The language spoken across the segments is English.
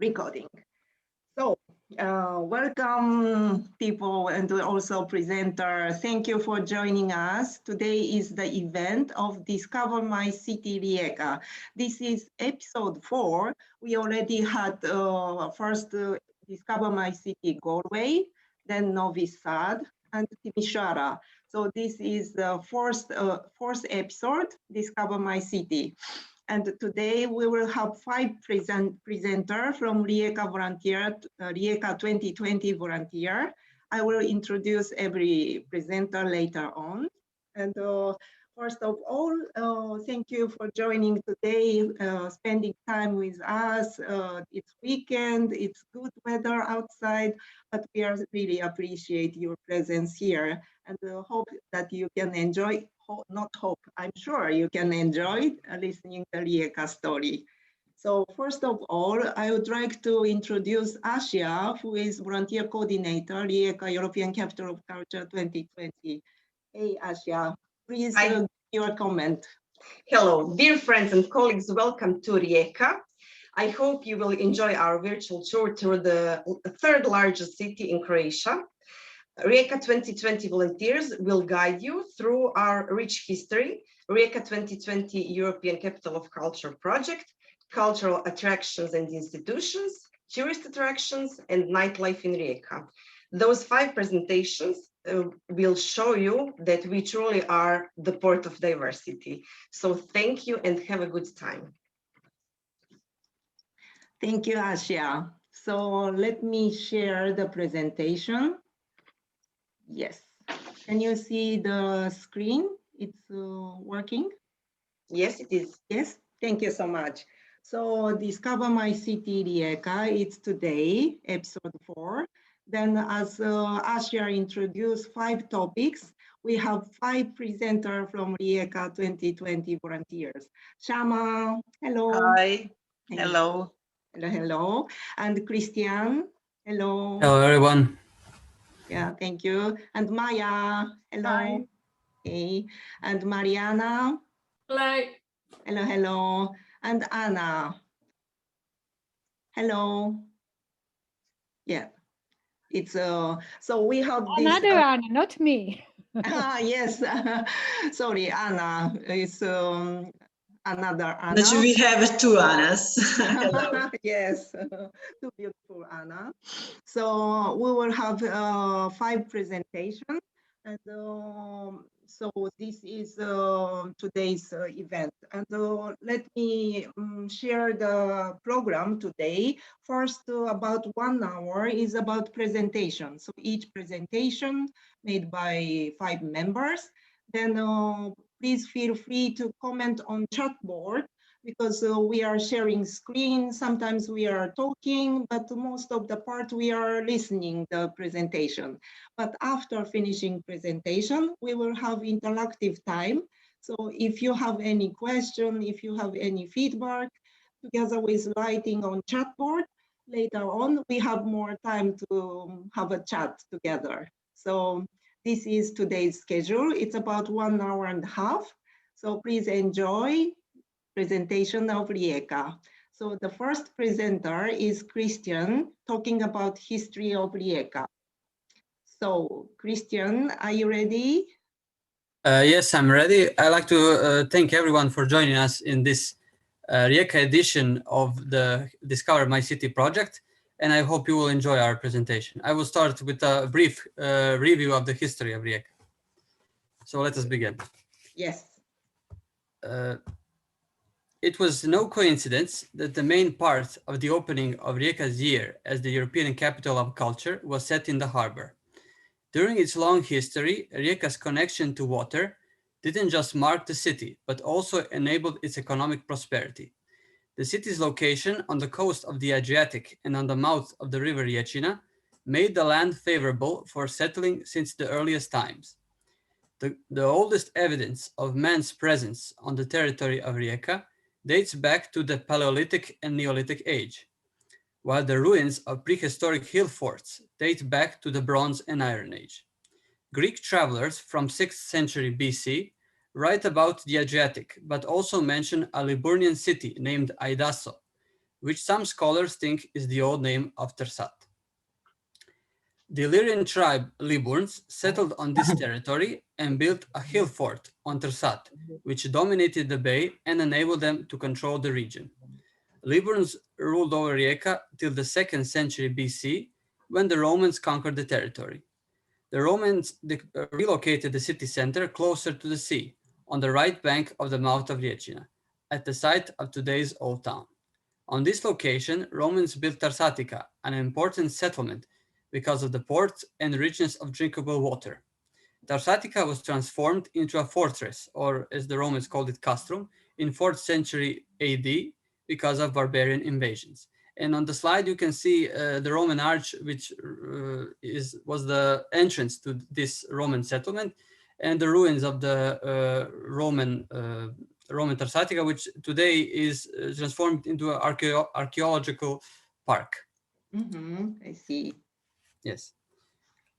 recording. So, welcome people and also presenter. Thank you for joining us. Today is the event of Discover My City Rijeka. This is episode 4. We already had first Discover My City Galway, then Novi Sad and Timisoara. So this is the fourth episode, Discover My City. And today we will have 5 presenters from Rijeka volunteer, Rijeka 2020 volunteer. I will introduce every presenter later on. And first of all, thank you for joining today, spending time with us. It's weekend, it's good weather outside, but we really appreciate your presence here and hope that you can enjoy. Not hope, I'm sure you can enjoy listening to Rijeka story. So first of all, I would like to introduce Asia, who is volunteer coordinator, Rijeka European Capital of Culture 2020. Hey, Asia, please give your comment. Hello, dear friends and colleagues, welcome to Rijeka. I hope you will enjoy our virtual tour through the third largest city in Croatia. Rijeka 2020 volunteers will guide you through our rich history, Rijeka 2020 European Capital of Culture project, cultural attractions and institutions, tourist attractions, and nightlife in Rijeka. Those 5 presentations will show you that we truly are the port of diversity. So thank you and have a good time. Thank you, Asia. So let me share the presentation. Yes. Can you see the screen? It's working? Yes, it is. Yes, thank you so much. So Discover My City Rijeka, it's today, episode 4. Then as Asia introduced 5 topics, we have 5 presenters from Rijeka 2020 volunteers. Šama, hello. Hi, hello. Hello, hello. And Kristian, hello. Hello, everyone. Yeah, thank you. And Maja, hello. Hi. Okay. And Marijana. Hello. Hello, hello. And Anna. Hello. Yeah. It's so we have Another Anna, not me. Yes. Sorry, Anna. It's another Anna. But we have 2 Annas. Yes, 2 beautiful Anna. So we will have 5 presentations, and so this is today's event. And let me share the program today. First, about 1 hour is about presentation. So each presentation made by 5 members. Then please feel free to comment on chat board because we are sharing screen. Sometimes we are talking, but most of the part we are listening the presentation. But after finishing presentation, we will have interactive time. So if you have any question, if you have any feedback, together with writing on chat board, later on, we have more time to have a chat together. So this is today's schedule. It's about 1 hour and a half. So please enjoy presentation of Rijeka. So the first presenter is Kristian talking about history of Rijeka. So Kristian, are you ready? Yes, I'm ready. I'd like to thank everyone for joining us in this Rijeka edition of the Discover My City project. And I hope you will enjoy our presentation. I will start with a brief review of the history of Rijeka. So let us begin. Yes. It was no coincidence that the main part of the opening of Rijeka's year as the European capital of culture was set in the harbor. During its long history, Rijeka's connection to water didn't just mark the city, but also enabled its economic prosperity. The city's location on the coast of the Adriatic and on the mouth of the river Rijeka made the land favorable for settling since the earliest times. The oldest evidence of man's presence on the territory of Rijeka dates back to the Paleolithic and Neolithic age, while the ruins of prehistoric hill forts date back to the Bronze and Iron Age. Greek travelers from 6th century BC write about the Adriatic, but also mention a Liburnian city named Aidaso, which some scholars think is the old name of Tersat. The Illyrian tribe Liburns settled on this territory and built a hill fort on Tersat, which dominated the bay and enabled them to control the region. Liburns ruled over Rijeka till the 2nd century BC, when the Romans conquered the territory. The Romans relocated the city center closer to the sea, on the right bank of the mouth of Rijeka, at the site of today's Old Town. On this location, Romans built Tarsatica, an important settlement because of the port and richness of drinkable water. Tarsatica was transformed into a fortress, or as the Romans called it, castrum, in 4th century AD because of barbarian invasions. And on the slide, you can see the Roman arch, which was the entrance to this Roman settlement, and the ruins of the Roman Tarsatica, which today is transformed into an archaeological park. I see. Yes.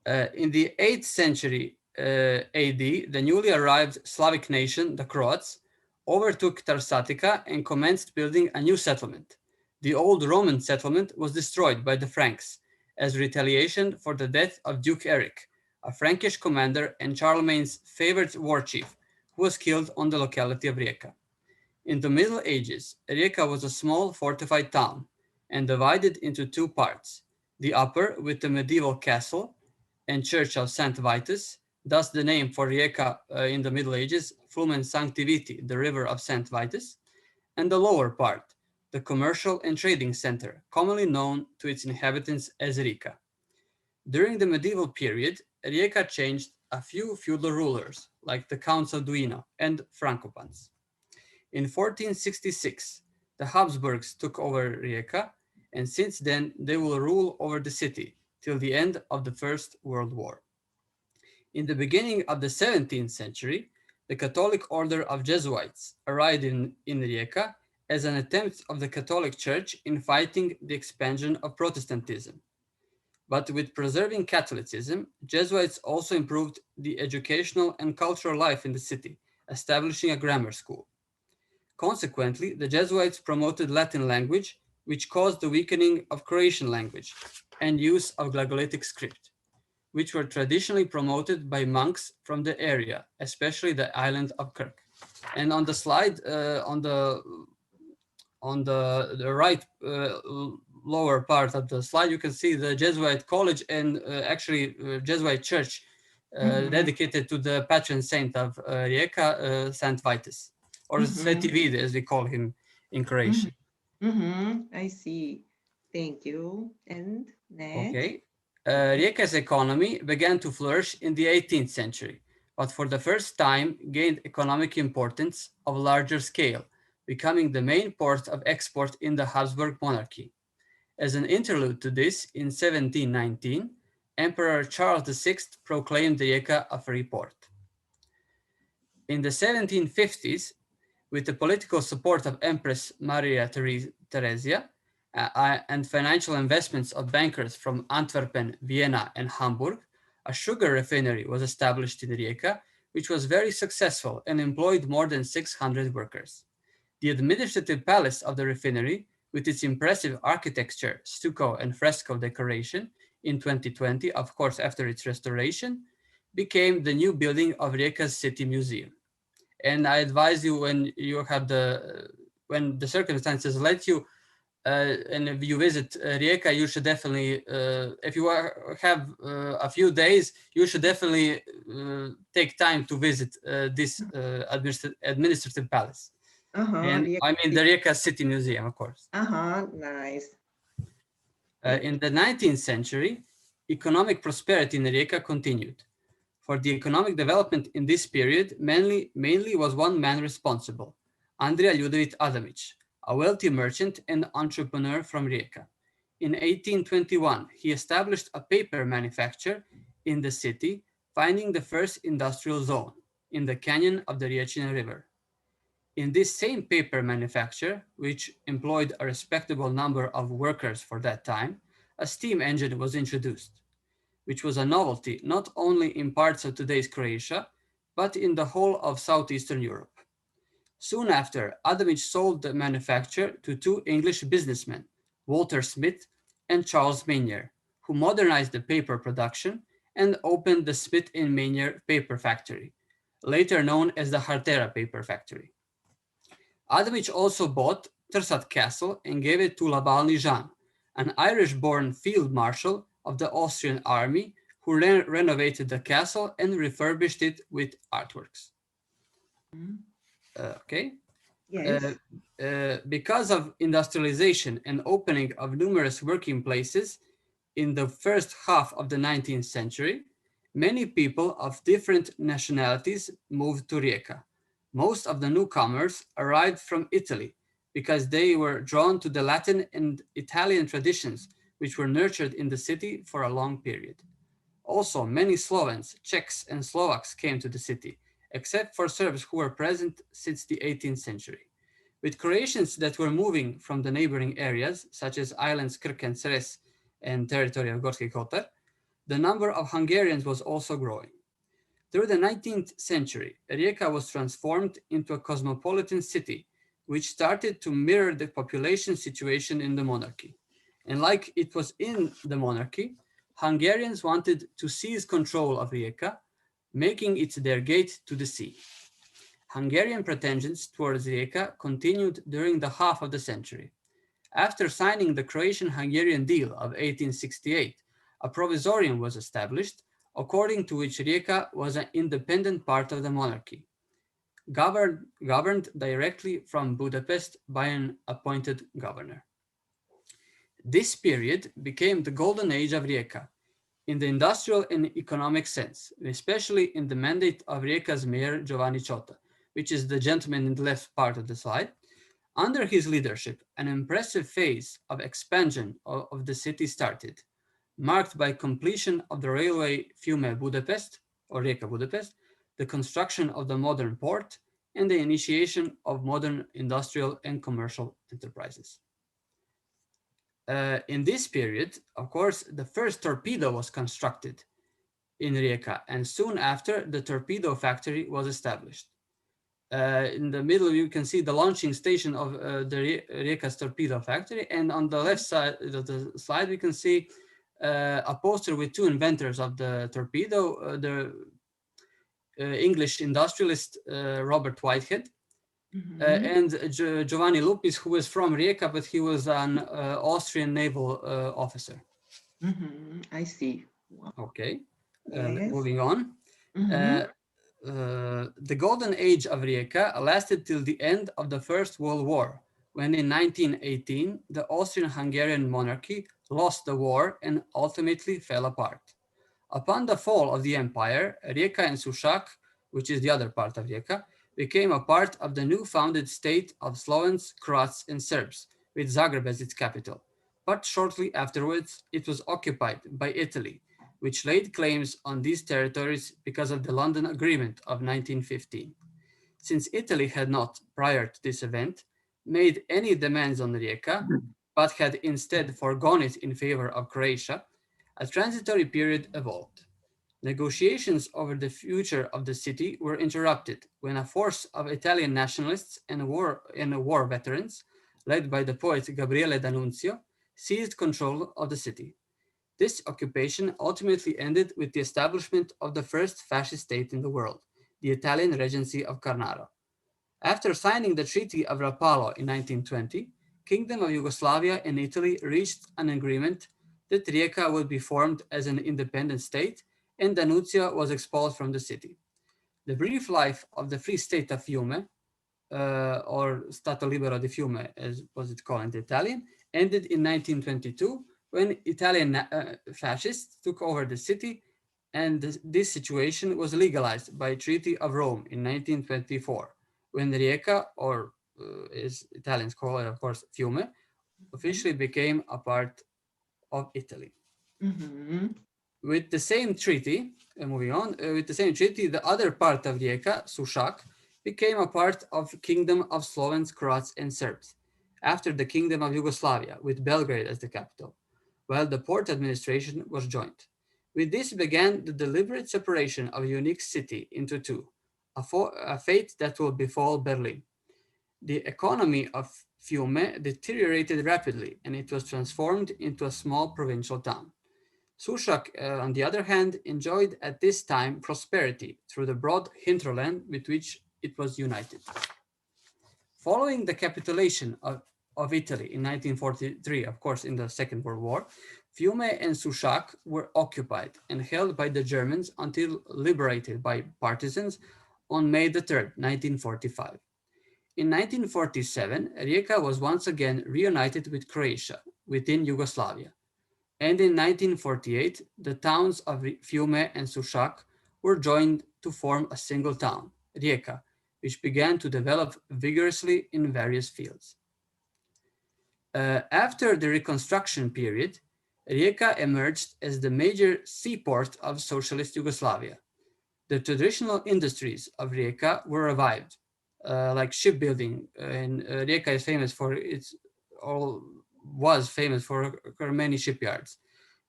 In the 8th century AD, the newly arrived Slavic nation, the Croats, overtook Tarsatica and commenced building a new settlement. The old Roman settlement was destroyed by the Franks as retaliation for the death of Duke Eric, a Frankish commander and Charlemagne's favorite war chief, who was killed on the locality of Rijeka. In the Middle Ages, Rijeka was a small fortified town and divided into 2 parts, the upper with the medieval castle and church of St. Vitus, thus the name for Rijeka in the Middle Ages, Flumen Sancti Viti, the river of St. Vitus, and the lower part, the commercial and trading center, commonly known to its inhabitants as Rika. During the medieval period, Rijeka changed a few feudal rulers, like the Counts of Duino and Frankopans. In 1466, the Habsburgs took over Rijeka, and since then they will rule over the city till the end of the First World War. In the beginning of the 17th century, the Catholic order of Jesuits arrived in Rijeka as an attempt of the Catholic Church in fighting the expansion of Protestantism. But with preserving Catholicism, Jesuits also improved the educational and cultural life in the city, establishing a grammar school. Consequently, the Jesuits promoted Latin language, which caused the weakening of Croatian language and use of Glagolitic script, which were traditionally promoted by monks from the area, especially the island of Krk. And on the slide, on the right lower part of the slide, you can see the Jesuit college and actually Jesuit church dedicated to the patron saint of Rijeka, St. Vitus, or Sveti Vide, as we call him in Croatian. I see. Thank you. And next. Okay. Rijeka's economy began to flourish in the 18th century, but for the first time gained economic importance of larger scale, becoming the main port of export in the Habsburg monarchy. As an interlude to this, in 1719, Emperor Charles VI proclaimed Rijeka a free port. In the 1750s, with the political support of Empress Maria Theresia and financial investments of bankers from Antwerpen, Vienna, and Hamburg, a sugar refinery was established in Rijeka, which was very successful and employed more than 600 workers. The administrative palace of the refinery, with its impressive architecture, stucco and fresco decoration, in 2020, of course after its restoration, became the new building of Rijeka's City Museum. And I advise you, when you have when the circumstances let you, and if you visit Rijeka, you should definitely, if you have a few days, you should definitely take time to visit this administrative palace. And I mean the Rijeka City Museum, of course. Nice. In the 19th century, economic prosperity in Rijeka continued. For the economic development in this period, mainly was one man responsible, Andrija Ljudevit Adamić, a wealthy merchant and entrepreneur from Rijeka. In 1821, he established a paper manufacture in the city, finding the first industrial zone in the canyon of the Riječina River. In this same paper manufacture, which employed a respectable number of workers for that time, a steam engine was introduced, which was a novelty not only in parts of today's Croatia, but in the whole of Southeastern Europe. Soon after, Adamić sold the manufacture to two English businessmen, Walter Smith and Charles Maynier, who modernized the paper production and opened the Smith and Maynier paper factory, later known as the Hartera paper factory. Adamić also bought Trsat Castle and gave it to Labalny Jean, an Irish-born field marshal of the Austrian army who renovated the castle and refurbished it with artworks. Okay. Yes. Because of industrialization and opening of numerous working places in the first half of the 19th century, many people of different nationalities moved to Rijeka. Most of the newcomers arrived from Italy because they were drawn to the Latin and Italian traditions, which were nurtured in the city for a long period. Also, many Slovens, Czechs, and Slovaks came to the city, except for Serbs who were present since the 18th century. With Croatians that were moving from the neighboring areas, such as islands Krk and Cres and territory of Gorski Kotar, the number of Hungarians was also growing. Through the 19th century, Rijeka was transformed into a cosmopolitan city, which started to mirror the population situation in the monarchy. And like it was in the monarchy, Hungarians wanted to seize control of Rijeka, making it their gate to the sea. Hungarian pretensions towards Rijeka continued during the half of the century. After signing the Croatian-Hungarian deal of 1868, a provisorium was established, according to which Rijeka was an independent part of the monarchy, governed directly from Budapest by an appointed governor. This period became the golden age of Rijeka, in the industrial and economic sense, especially in the mandate of Rijeka's mayor Giovanni Ciota, which is the gentleman in the left part of the slide. Under his leadership, an impressive phase of expansion of the city started, marked by completion of the railway Fiume-Budapest, or Rijeka-Budapest, the construction of the modern port, and the initiation of modern industrial and commercial enterprises. In this period, of course, the first torpedo was constructed in Rijeka, and soon after, the torpedo factory was established. In the middle, you can see the launching station of the Rijeka's torpedo factory, and on the left side of the slide, we can see a poster with two inventors of the torpedo, the English industrialist Robert Whitehead, and Giovanni Lupis, who was from Rijeka, but he was an Austrian naval officer. I see. Wow. Okay, Yes. moving on. The golden age of Rijeka lasted till the end of the First World War, when in 1918, the Austrian-Hungarian monarchy lost the war and ultimately fell apart. Upon the fall of the empire, Rijeka and Sušak, which is the other part of Rijeka, became a part of the new founded state of Slovens, Croats, and Serbs, with Zagreb as its capital. But shortly afterwards, it was occupied by Italy, which laid claims on these territories because of the London Agreement of 1915. Since Italy had not, prior to this event, made any demands on Rijeka, but had instead foregone it in favor of Croatia, a transitory period evolved. Negotiations over the future of the city were interrupted when a force of Italian nationalists and war veterans, led by the poet Gabriele D'Annunzio, seized control of the city. This occupation ultimately ended with the establishment of the first fascist state in the world, the Italian Regency of Cornaro. After signing the Treaty of Rapallo in 1920, Kingdom of Yugoslavia and Italy reached an agreement that Rijeka would be formed as an independent state, and D'Annunzio was expelled from the city. The brief life of the Free State of Fiume, or Stato Libero di Fiume, as was it called in Italian, ended in 1922 when Italian fascists took over the city, and this situation was legalized by Treaty of Rome in 1924, when Rijeka, or as Italians call it, of course, Fiume, officially became a part of Italy. With the same treaty, moving on, with the same treaty, the other part of Rijeka, Sušak, became a part of Kingdom of Slovens, Croats, and Serbs, after the Kingdom of Yugoslavia, with Belgrade as the capital, while the port administration was joint. With this began the deliberate separation of a unique city into two, a fate that will befall Berlin. the economy of Fiume deteriorated rapidly and it was transformed into a small provincial town. Sušac, on the other hand, enjoyed at this time prosperity through the broad hinterland with which it was united. Following the capitulation of Italy in 1943, of course, in the Second World War, Fiume and Sušac were occupied and held by the Germans until liberated by partisans on May the 3rd, 1945. In 1947, Rijeka was once again reunited with Croatia within Yugoslavia. And in 1948, the towns of Fiume and Sušac were joined to form a single town, Rijeka, which began to develop vigorously in various fields. After the reconstruction period, Rijeka emerged as the major seaport of socialist Yugoslavia. The traditional industries of Rijeka were revived, like shipbuilding, and Rijeka is famous for was famous for many shipyards.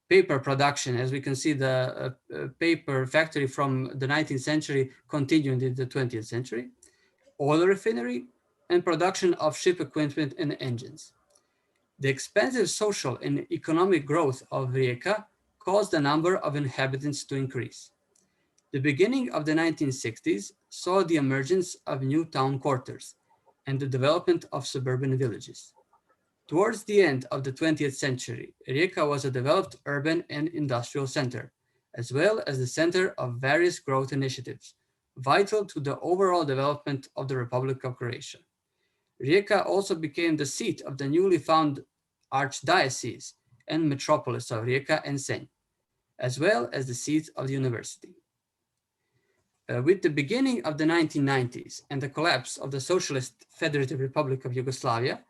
Paper production, as we can see, the paper factory from the 19th century continued in the 20th century, oil refinery, and production of ship equipment and engines. The expansive social and economic growth of Rijeka caused the number of inhabitants to increase. The beginning of the 1960s saw the emergence of new town quarters and the development of suburban villages. Towards the end of the 20th century, Rijeka was a developed urban and industrial center, as well as the center of various growth initiatives, vital to the overall development of the Republic of Croatia. Rijeka also became the seat of the newly found Archdiocese and Metropolis of Rijeka and Senj, as well as the seat of the university. With the beginning of the 1990s and the collapse of the Socialist Federative Republic of Yugoslavia,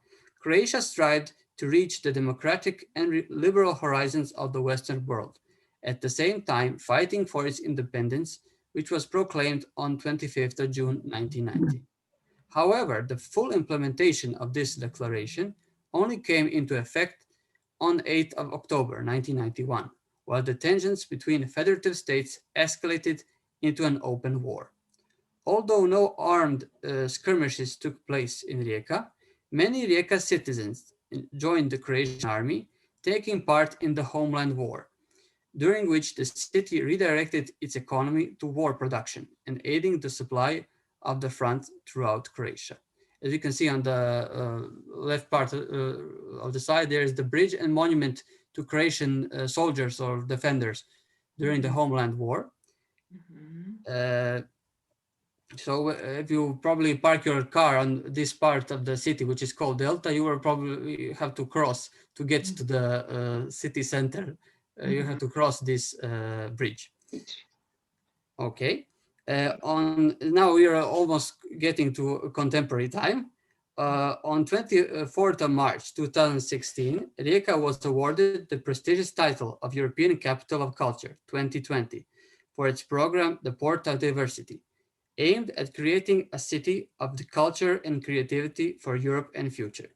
Croatia strived to reach the democratic and liberal horizons of the Western world, at the same time fighting for its independence, which was proclaimed on 25th of June 1990. However, the full implementation of this declaration only came into effect on 8th of October 1991, while the tensions between federative states escalated into an open war. Although no armed skirmishes took place in Rijeka, many Rijeka citizens joined the Croatian army, taking part in the Homeland War, during which the city redirected its economy to war production and aiding the supply of the front throughout Croatia. As you can see on the left part of the side, there is the bridge and monument to Croatian soldiers or defenders during the Homeland War. So if you probably park your car on this part of the city, which is called Delta, you will probably have to cross to get to the city center. You have to cross this bridge. Okay. Now we are almost getting to contemporary time. On 24th of March 2016, Rijeka was awarded the prestigious title of European Capital of Culture 2020 for its program, The Port of Diversity, aimed at creating a city of the culture and creativity for Europe and future.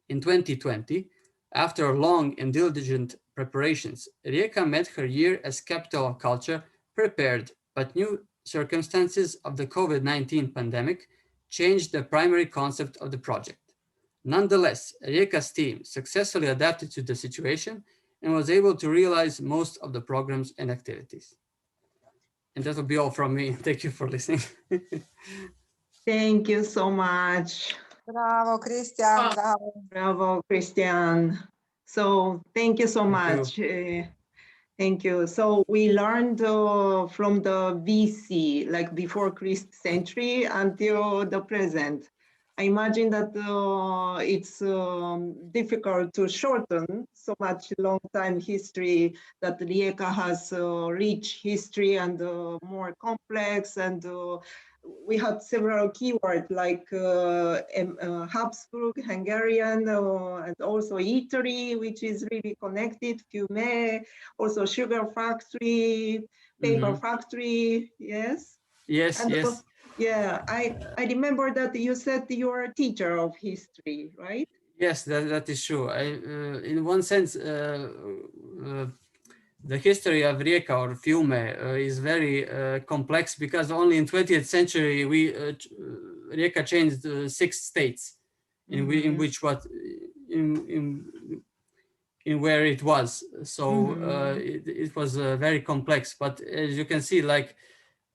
In 2020, after long and diligent preparations, Rijeka met her year as capital of culture prepared, but new circumstances of the COVID-19 pandemic changed the primary concept of the project. Nonetheless, Rijeka's team successfully adapted to the situation and was able to realize most of the programs and activities. And that will be all from me. Thank you for listening. Thank you so much. Bravo, Kristian. Bravo. Bravo, Kristian. So thank you so much. Thank you. So we learned from the BC, like before Christ century until the present. I imagine that it's difficult to shorten so much long time history, that Rijeka has rich history and more complex, and we had several keywords like Habsburg, Hungarian, and also Italy, which is really connected, Fiume, also sugar factory, paper factory, yes? Yes, and yes. Yeah, I remember that you said you are a teacher of history, right? Yes, that is true. In one sense, the history of Rijeka or Fiume is very complex, because only in 20th century we Rijeka changed 6 states in where it was. So it was very complex. But as you can see, like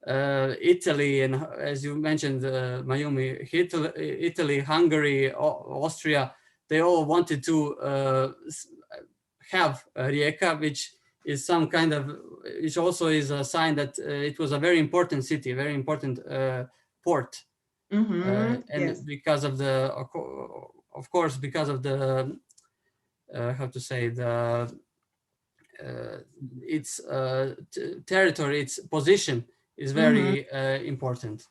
Italy, and as you mentioned, Mayumi, Italy, Hungary, Austria, they all wanted to have Rijeka, which is some kind of, which also is a sign that it was a very important city, very important port. And yes. because of the, of course, because of the, how to say, the its territory, its position is very important.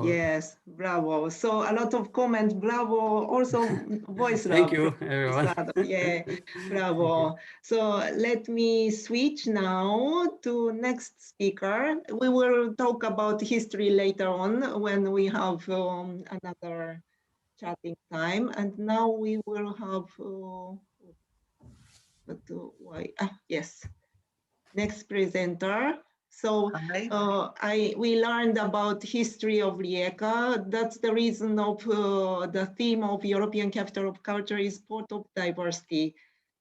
Yes, bravo. So a lot of comments, bravo. Also voice love. Thank you, everyone. Yeah, bravo. So let me switch now to next speaker. We will talk about history later on when we have another chatting time. And now we will have, yes, next presenter. So we learned about history of Rijeka. That's the reason of the theme of European Capital of Culture is Port of Diversity.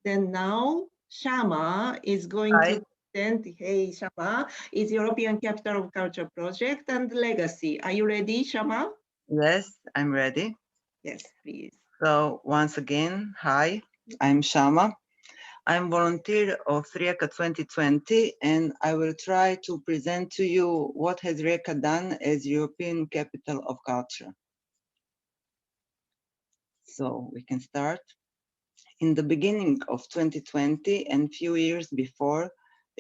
Then now Šama is going to present, hey Šama, is European Capital of Culture project and legacy. Are you ready, Šama? Yes, I'm ready. Yes, please. So once again, hi, I'm Šama. I'm volunteer of Rijeka 2020, and I will try to present to you what has Rijeka done as European Capital of Culture. So we can start. In the beginning of 2020 and few years before,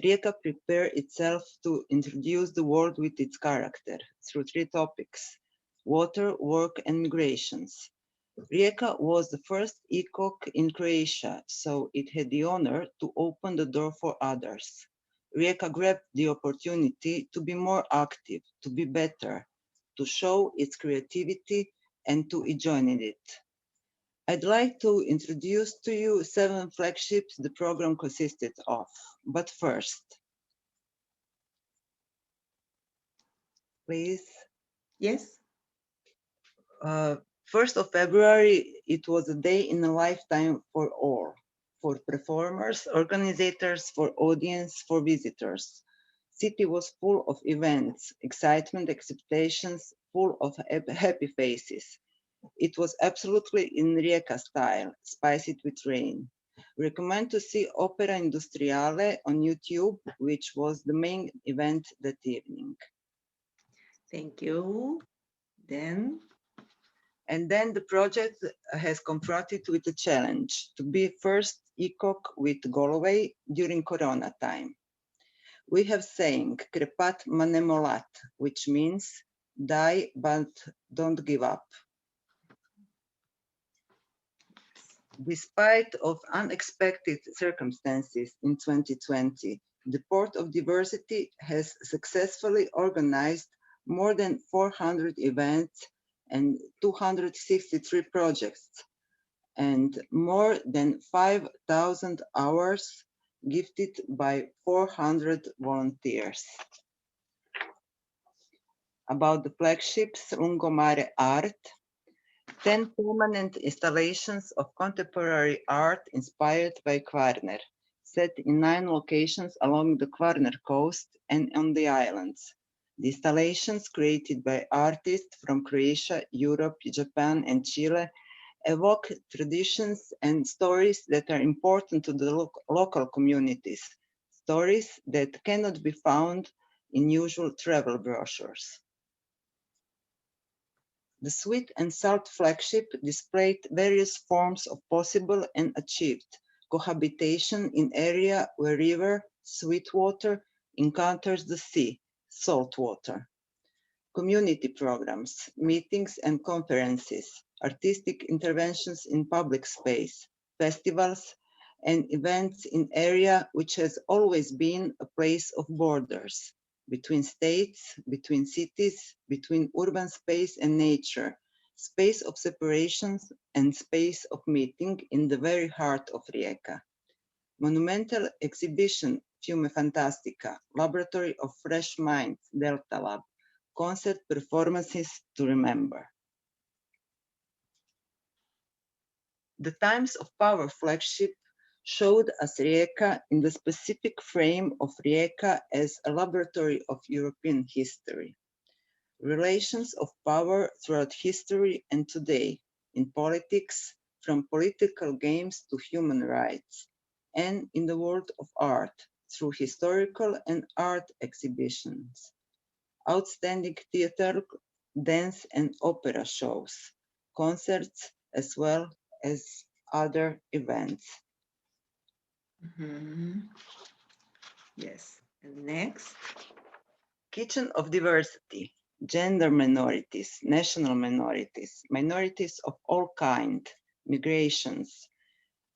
Rijeka prepared itself to introduce the world with its character through 3 topics: water, work, and migrations. Rijeka was the first ECoC in Croatia, so it had the honor to open the door for others. Rijeka grabbed the opportunity to be more active, to be better, to show its creativity and to join in it. I'd like to introduce to you 7 flagships the program consisted of. But first, please. Yes. 1st of February, it was a day in a lifetime for all, for performers, organizers, for audience, for visitors. City was full of events, excitement, expectations, full of happy faces. It was absolutely in Rijeka style, spice it with rain. Recommend to see Opera Industriale on YouTube, which was the main event that evening. Thank you. And then the project has confronted with a challenge to be first ECoC with Galway during Corona time. We have saying "Krepat ma ne molat," which means die but don't give up. Despite of unexpected circumstances in 2020, the Port of Diversity has successfully organized more than 400 events and 263 projects, and more than 5,000 hours gifted by 400 volunteers. About the flagships, Lungomare Art, 10 permanent installations of contemporary art inspired by Kvarner, set in 9 locations along the Kvarner coast and on the islands. The installations created by artists from Croatia, Europe, Japan, and Chile evoke traditions and stories that are important to the local communities, stories that cannot be found in usual travel brochures. The Sweet and Salt flagship displayed various forms of possible and achieved cohabitation in area where river, sweet water, encounters the sea, salt water. Community programs, meetings and conferences, artistic interventions in public space, festivals, and events in area which has always been a place of borders, between states, between cities, between urban space and nature, space of separations and space of meeting in the very heart of Rijeka. Monumental exhibition Fiume Fantastica, Laboratory of Fresh Minds, Delta Lab, concert performances to remember. The Times of Power flagship showed us Rijeka in the specific frame of Rijeka as a laboratory of European history. Relations of power throughout history and today in politics, from political games to human rights, and in the world of art through historical and art exhibitions, outstanding theater, dance and opera shows, concerts, as well as other events. Yes, and next. Kitchen of diversity, gender minorities, national minorities, minorities of all kinds, migrations,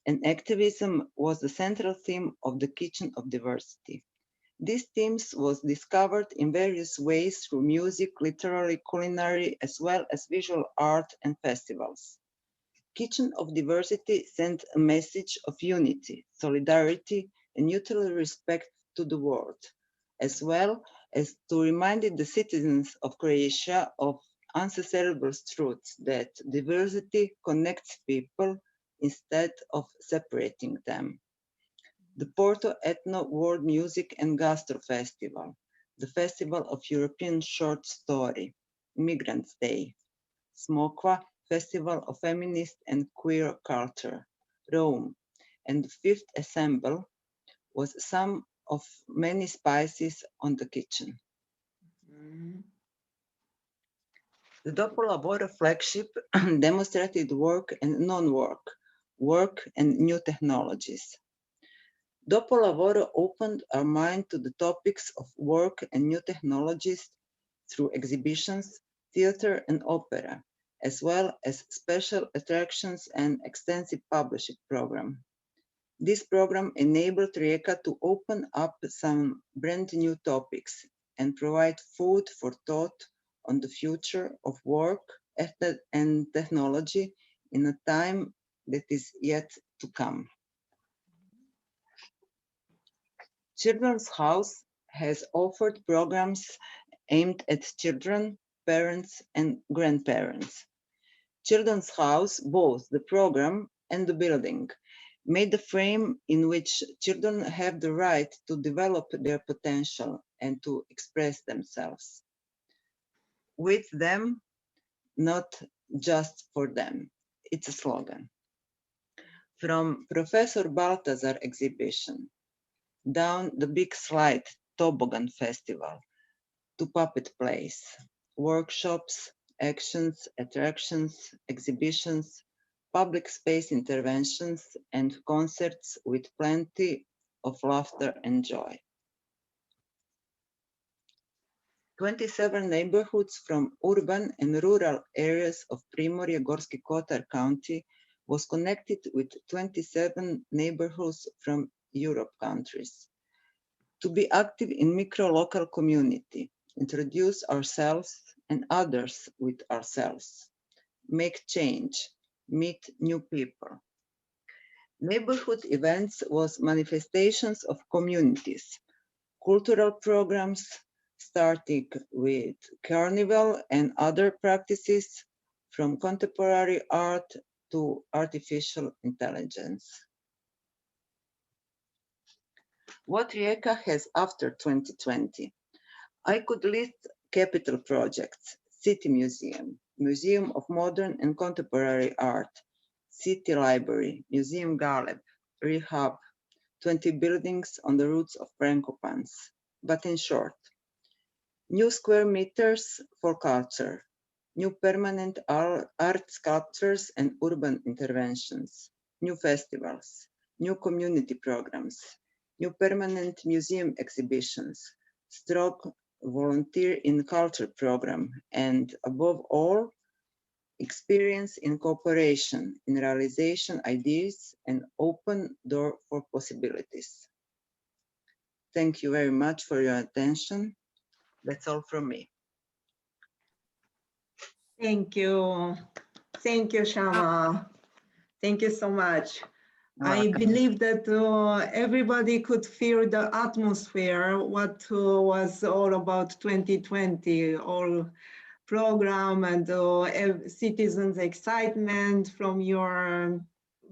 and activism was the central theme of the Kitchen of Diversity. These themes was discovered in various ways through music, literary, culinary, as well as visual art and festivals. Kitchen of Diversity sent a message of unity, solidarity, and mutual respect to the world, as well as to remind the citizens of Croatia of unassailable truths that diversity connects people instead of separating them. The Porto Ethno World Music and Gastro Festival, the Festival of European Short Story, Migrants Day, Smokva, Festival of Feminist and Queer Culture, Rome, and the fifth assemble was some of many spices on the kitchen. The Dopo Lavoro flagship demonstrated work and non-work, work and new technologies. Dopo Lavoro opened our mind to the topics of work and new technologies through exhibitions, theater and opera, as well as special attractions and extensive publishing program. This program enabled Rijeka to open up some brand new topics and provide food for thought on the future of work and technology in a time that is yet to come. Children's House has offered programs aimed at children, parents, and grandparents. Children's House, both the program and the building, made the frame in which children have the right to develop their potential and to express themselves. With them, not just for them. It's a slogan. From Professor Baltazar exhibition, down the big slide Toboggan Festival, to puppet plays, workshops, actions, attractions, exhibitions, public space interventions, and concerts with plenty of laughter and joy. 27 neighborhoods from urban and rural areas of Primorje Gorski Kotar County was connected with 27 neighborhoods from Europe countries. To be active in micro-local community, introduce ourselves and others with ourselves, make change, meet new people. Neighborhood events was manifestations of communities, cultural programs, starting with carnival and other practices, from contemporary art to artificial intelligence. What Rijeka has after 2020? I could list capital projects, City Museum, Museum of Modern and Contemporary Art, City Library, Museum Galeb, Rehab, 20 buildings on the routes of Frankopans. But in short, new square meters for culture, new permanent art sculptures and urban interventions, new festivals, new community programs, new permanent museum exhibitions, strong volunteer in culture program, and above all, experience in cooperation, in realization ideas, and open door for possibilities. Thank you very much for your attention. That's all from me. Thank you. Thank you, Šama. Thank you so much. I believe that everybody could feel the atmosphere, what was all about 2020, all program and citizens' excitement from your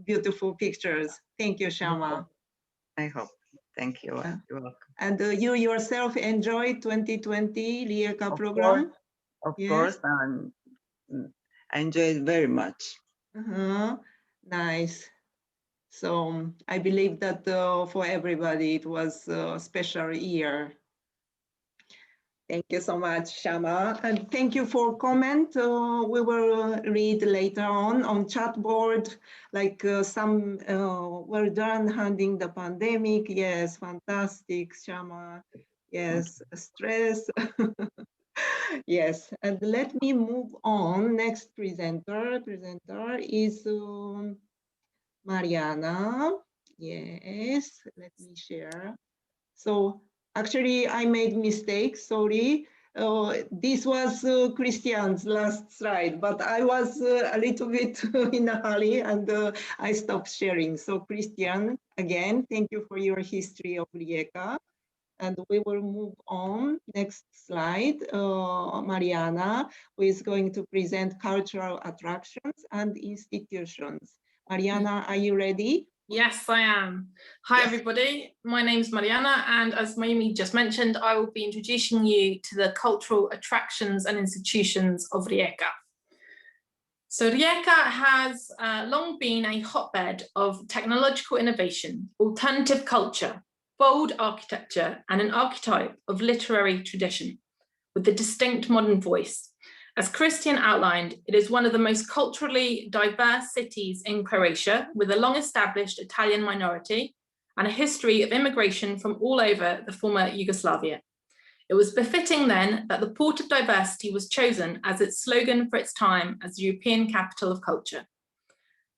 beautiful pictures. Thank you, Šama. I hope. Thank you. You're welcome. And you yourself enjoyed 2020 Rijeka program? Of course, I enjoyed very much. Nice. So I believe that for everybody it was a special year. Thank you so much, Šama, and thank you for comment. We will read later on chat board, like some were done handling the pandemic. Yes, fantastic, Šama. Yes, stress. Yes, and let me move on. Next presenter is Marijana. Yes, let me share. So actually I made mistakes, sorry. This was Kristian's last slide, but I was a little bit in a hurry and I stopped sharing. So Kristian, again, thank you for your history of Rijeka. And we will move on. Next slide, Marijana, who is going to present cultural attractions and institutions. Marijana, are you ready? Yes, I am. Hi, Yes. everybody. My name is Marijana, and as Mayumi just mentioned, I will be introducing you to the cultural attractions and institutions of Rijeka. So Rijeka has long been a hotbed of technological innovation, alternative culture, bold architecture, and an archetype of literary tradition with a distinct modern voice. As Kristian outlined, it is one of the most culturally diverse cities in Croatia, with a long-established Italian minority and a history of immigration from all over the former Yugoslavia. It was befitting then that the Port of Diversity was chosen as its slogan for its time as the European capital of culture.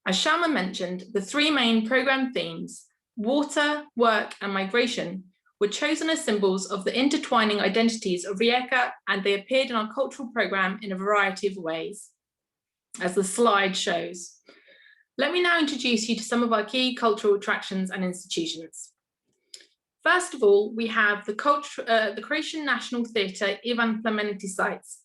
As Šama mentioned, the three main programme themes, water, work, and migration, were chosen as symbols of the intertwining identities of Rijeka, and they appeared in our cultural programme in a variety of ways, as the slide shows. Let me now introduce you to some of our key cultural attractions and institutions. First of all, we have the Croatian National Theatre Ivan Plemenić sites.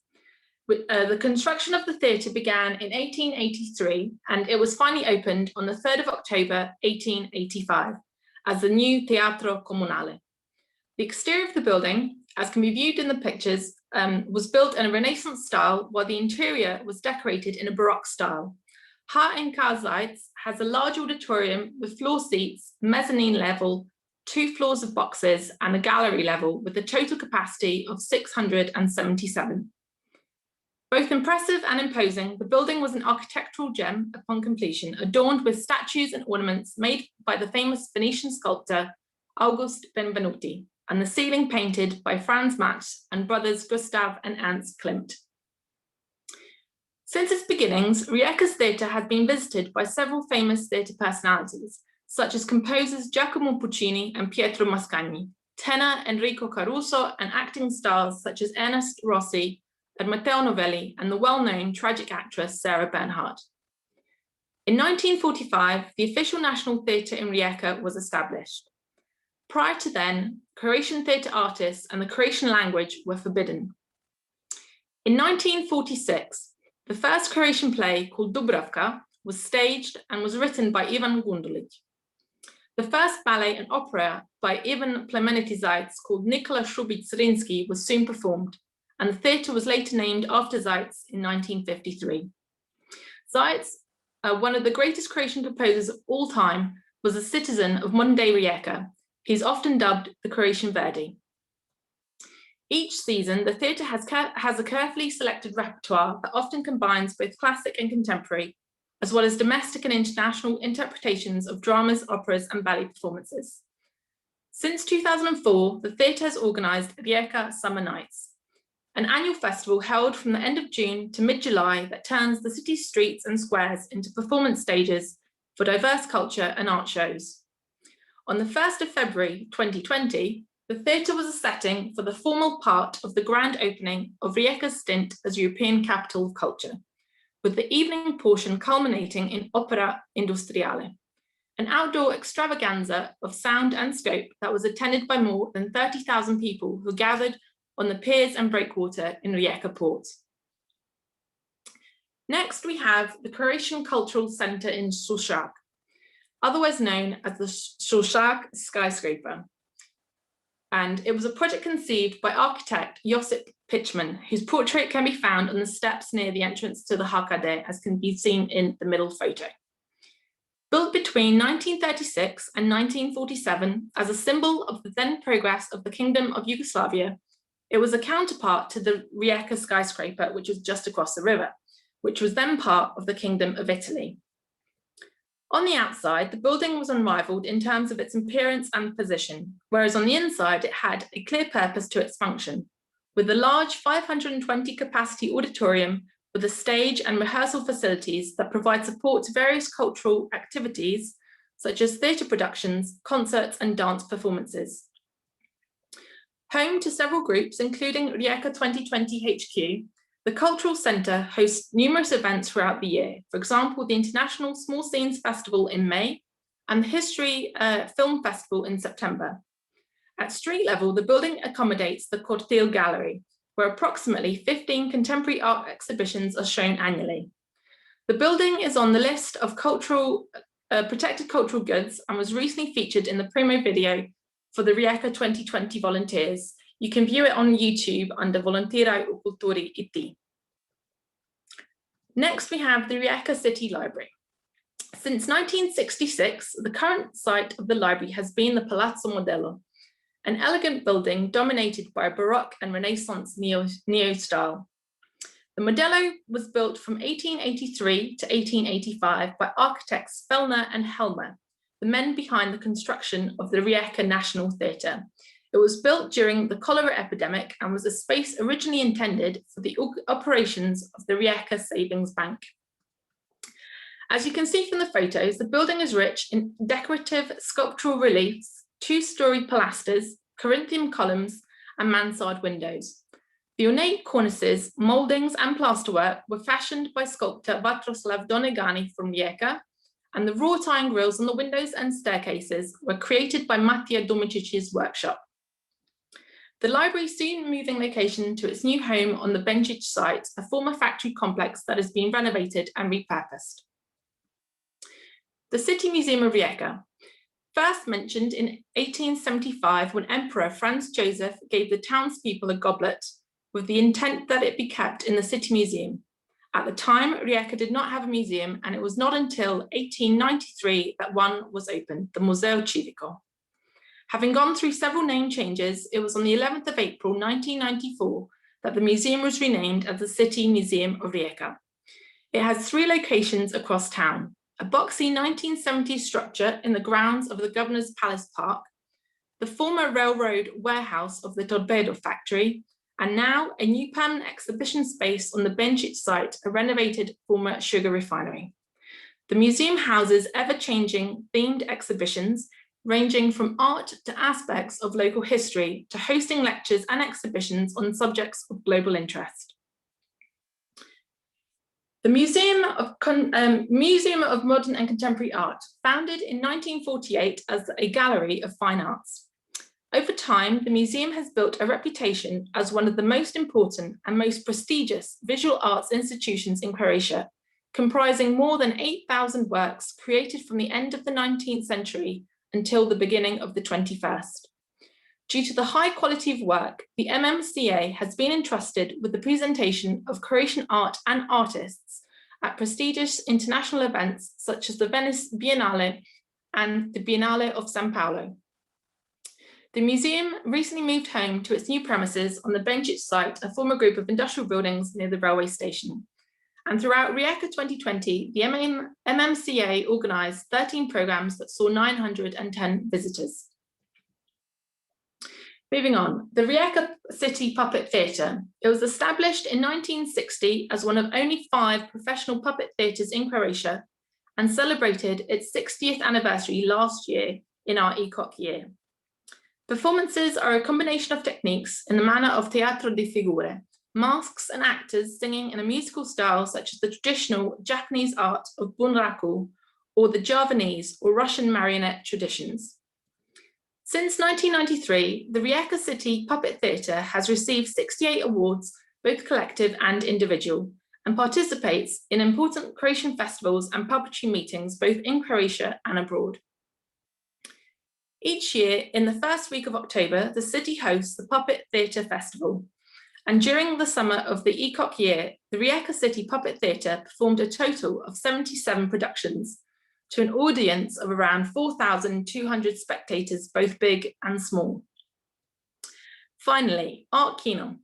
The construction of the theatre began in 1883, and it was finally opened on the 3rd of October 1885 as the new Teatro Comunale. The exterior of the building, as can be viewed in the pictures, was built in a Renaissance style, while the interior was decorated in a Baroque style. HNK Sites has a large auditorium with floor seats, mezzanine level, 2 floors of boxes, and a gallery level with a total capacity of 677. Both impressive and imposing, the building was an architectural gem upon completion, adorned with statues and ornaments made by the famous Venetian sculptor August Benvenuti, and the ceiling painted by Franz Max and brothers Gustav and Ernst Klimt. Since its beginnings, Rijeka's theatre has been visited by several famous theatre personalities, such as composers Giacomo Puccini and Pietro Mascagni, tenor Enrico Caruso, and acting stars such as Ernest Rossi and Matteo Novelli, and the well-known tragic actress Sarah Bernhardt. In 1945, the official National Theatre in Rijeka was established. Prior to then, Croatian theatre artists and the Croatian language were forbidden. In 1946, the first Croatian play, called Dubravka, was staged and was written by Ivan Gundulić. The first ballet and opera by Ivan Plemenić called Nikola Šubić Zrinski was soon performed, and the theatre was later named after Zaitz in 1953. Zaitz, one of the greatest Croatian composers of all time, was a citizen of modern-day Rijeka. He is often dubbed the Croatian Verdi. Each season, the theatre has a carefully selected repertoire that often combines both classic and contemporary, as well as domestic and international interpretations of dramas, operas, and ballet performances. Since 2004, the theatre has organised Rijeka Summer Nights, an annual festival held from the end of June to mid-July that turns the city's streets and squares into performance stages for diverse culture and art shows. On the 1st of February 2020, the theatre was a setting for the formal part of the grand opening of Rijeka's stint as European Capital of Culture, with the evening portion culminating in Opera Industriale. an outdoor extravaganza of sound and scope that was attended by more than 30,000 people who gathered on the piers and breakwater in Rijeka port. Next, we have the Croatian Cultural Center in Šušak, otherwise known as the Šušak skyscraper. And it was a project conceived by architect Josip Pitchman, whose portrait can be found on the steps near the entrance to the Hakade, as can be seen in the middle photo. Built between 1936 and 1947 as a symbol of the then progress of the Kingdom of Yugoslavia, it was a counterpart to the Rijeka skyscraper, which was just across the river, which was then part of the Kingdom of Italy. On the outside, the building was unrivaled in terms of its appearance and position, whereas on the inside, it had a clear purpose to its function, with a large 520 capacity auditorium with a stage and rehearsal facilities that provide support to various cultural activities, such as theatre productions, concerts, and dance performances. Home to several groups, including Rijeka 2020 HQ, the Cultural Centre hosts numerous events throughout the year, for example, the International Small Scenes Festival in May and the History Film Festival in September. At street level, the building accommodates the Cortil Gallery, where approximately 15 contemporary art exhibitions are shown annually. The building is on the list of protected cultural goods and was recently featured in the promo video for the Rijeka 2020 volunteers. You can view it on YouTube under Volunteeraj u kulturi IT. Next, we have the Rijeka City Library. Since 1966, the current site of the library has been the Palazzo Modello, an elegant building dominated by a Baroque and Renaissance neo-style. The Modello was built from 1883 to 1885 by architects Fellner and Helmer, the men behind the construction of the Rijeka National Theatre. It was built during the cholera epidemic and was a space originally intended for the operations of the Rijeka Savings Bank. As you can see from the photos, the building is rich in decorative sculptural reliefs, two-story pilasters, Corinthian columns, and mansard windows. The ornate cornices, mouldings, and plasterwork were fashioned by sculptor Vatroslav Donegani from Rijeka, and the wrought iron grills on the windows and staircases were created by Matija Domicić's workshop. The library soon moving location to its new home on the Benčić site, a former factory complex that has been renovated and repurposed. The City Museum of Rijeka, first mentioned in 1875 when Emperor Franz Joseph gave the townspeople a goblet with the intent that it be kept in the City Museum. At the time, Rijeka did not have a museum, and it was not until 1893 that one was opened, the Museo Civico. Having gone through several name changes, it was on the 11th of April 1994 that the museum was renamed as the City Museum of Rijeka. It has 3 locations across town: a boxy 1970s structure in the grounds of the Governor's Palace Park, the former railroad warehouse of the Torpedo factory, and now a new permanent exhibition space on the Benčić site, a renovated former sugar refinery. The museum houses ever-changing themed exhibitions ranging from art to aspects of local history to hosting lectures and exhibitions on subjects of global interest. The Museum of Modern and Contemporary Art, founded in 1948 as a gallery of fine arts. Over time, the museum has built a reputation as one of the most important and most prestigious visual arts institutions in Croatia, comprising more than 8,000 works created from the end of the 19th century until the beginning of the 21st. Due to the high quality of work, the MMCA has been entrusted with the presentation of Croatian art and artists at prestigious international events such as the Venice Biennale and the Biennale of São Paulo. The museum recently moved home to its new premises on the Benčić site, a former group of industrial buildings near the railway station. And throughout Rijeka 2020, the MMCA organised 13 programmes that saw 910 visitors. Moving on, the Rijeka City Puppet Theatre. It was established in 1960 as one of only 5 professional puppet theatres in Croatia and celebrated its 60th anniversary last year in our ECoC year. Performances are a combination of techniques in the manner of teatro di figure, masks and actors singing in a musical style such as the traditional Japanese art of bunraku or the Javanese or Russian marionette traditions. Since 1993, the Rijeka City Puppet Theatre has received 68 awards, both collective and individual, and participates in important Croatian festivals and puppetry meetings both in Croatia and abroad. Each year, in the first week of October, the city hosts the Puppet Theatre Festival. And during the summer of the ECoC year, the Rijeka City Puppet Theatre performed a total of 77 productions to an audience of around 4,200 spectators, both big and small. Finally, Art Kino.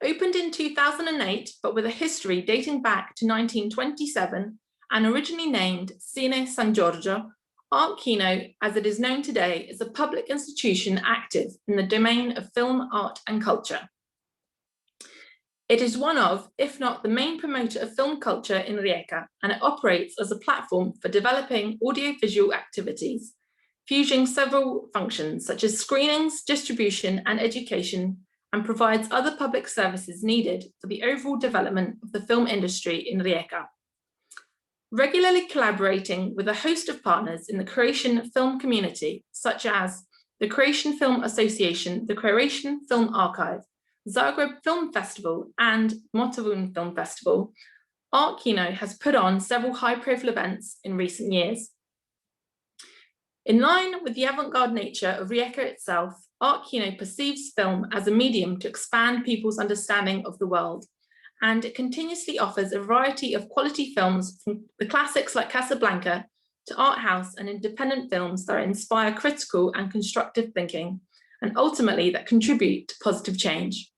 Opened in 2008, but with a history dating back to 1927 and originally named Cine San Giorgio, Art Kino, as it is known today, is a public institution active in the domain of film, art and culture. It is one of, if not the main promoter of film culture in Rijeka, and it operates as a platform for developing audiovisual activities, fusing several functions such as screenings, distribution and education, and provides other public services needed for the overall development of the film industry in Rijeka. Regularly collaborating with a host of partners in the Croatian film community, such as the Croatian Film Association, the Croatian Film Archive, Zagreb Film Festival and Motovun Film Festival, Art Kino has put on several high-profile events in recent years. In line with the avant-garde nature of Rijeka itself, Art Kino perceives film as a medium to expand people's understanding of the world, and it continuously offers a variety of quality films from the classics like Casablanca to art house and independent films that inspire critical and constructive thinking, and ultimately that contribute to positive change.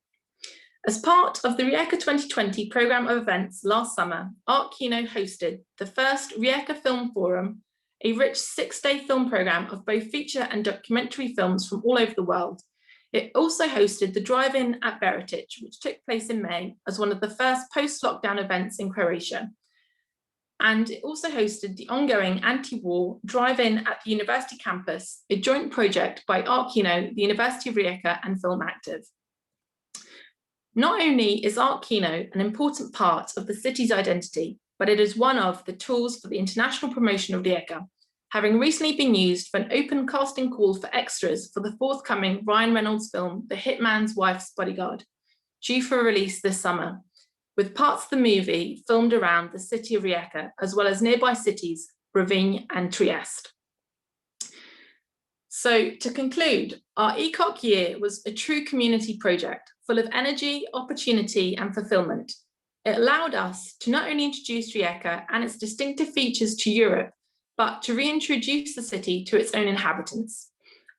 As part of the Rijeka 2020 programme of events last summer, Art Kino hosted the first Rijeka Film Forum, a rich 6-day film programme of both feature and documentary films from all over the world. It also hosted the drive-in at Peruničić, which took place in May as one of the first post-lockdown events in Croatia. And it also hosted the ongoing anti-war drive-in at the university campus, a joint project by Art Kino, the University of Rijeka and Film Active. Not only is Art Kino an important part of the city's identity, but it is one of the tools for the international promotion of Rijeka, having recently been used for an open casting call for extras for the forthcoming Ryan Reynolds film, The Hitman's Wife's Bodyguard, due for release this summer, with parts of the movie filmed around the city of Rijeka, as well as nearby cities, Rovinj and Trieste. So to conclude, our ECoC year was a true community project, full of energy, opportunity and fulfillment. It allowed us to not only introduce Rijeka and its distinctive features to Europe, but to reintroduce the city to its own inhabitants.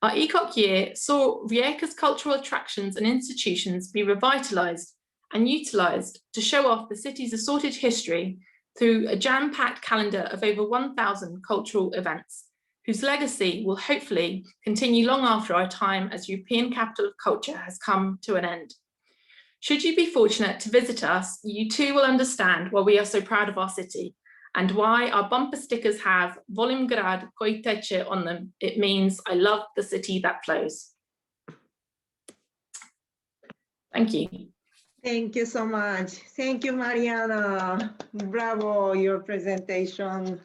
Our ECoC year saw Rijeka's cultural attractions and institutions be revitalised and utilised to show off the city's assorted history through a jam-packed calendar of over 1,000 cultural events, whose legacy will hopefully continue long after our time as European capital of culture has come to an end. Should you be fortunate to visit us, you too will understand why we are so proud of our city and why our bumper stickers have Volim grad koji teče on them. It means I love the city that flows. Thank you. Thank you so much. Thank you, Marijana. Bravo, your presentation.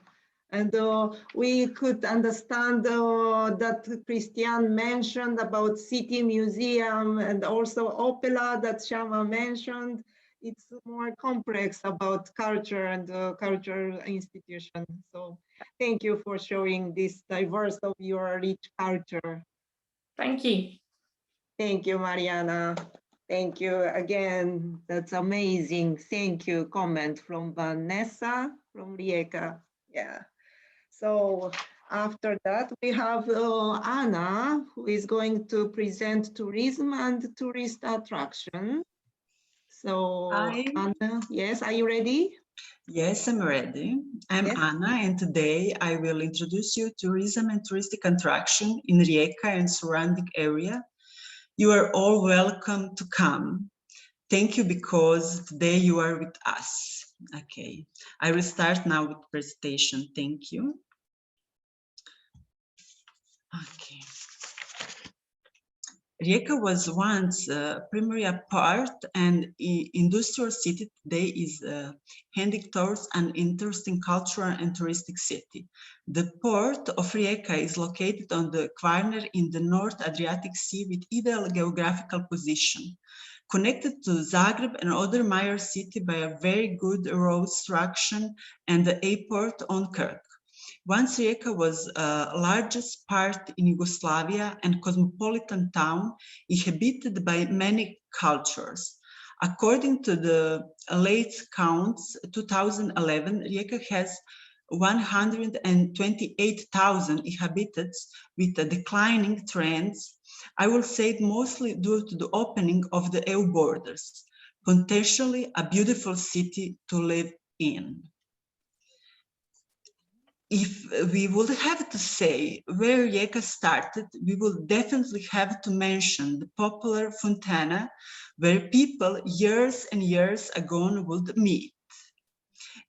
And we could understand that Kristian mentioned about City Museum and also Opera that Šama mentioned. It's more complex about culture and cultural institution. So thank you for showing this diverse of your rich culture. Thank you. Thank you, Marijana. Thank you again. That's amazing. Thank you. Comment from Vanessa from Rijeka. Yeah. So after that, we have Anna, who is going to present tourism and tourist attraction. So Hi. Anna, yes, are you ready? Yes, I'm ready. I'm Yes. Anna, and today I will introduce you to tourism and touristic attraction in Rijeka and surrounding area. You are all welcome to come. Thank you because today you are with us. Okay, I will start now with presentation. Thank you. Okay. Rijeka was once primarily a port and industrial city. Today is heading towards an interesting cultural and touristic city. The port of Rijeka is located on the Kvarner in the North Adriatic Sea with ideal geographical position, connected to Zagreb and other major cities by a very good road structure and the airport on Krk. Once Rijeka was largest part in Yugoslavia and cosmopolitan town inhabited by many cultures. According to the late counts, 2011, Rijeka has 128,000 inhabitants with a declining trends. I will say it mostly due to the opening of the EU borders, potentially a beautiful city to live in. If we would have to say where Rijeka started, we will definitely have to mention the popular Fontana, where people years and years ago would meet.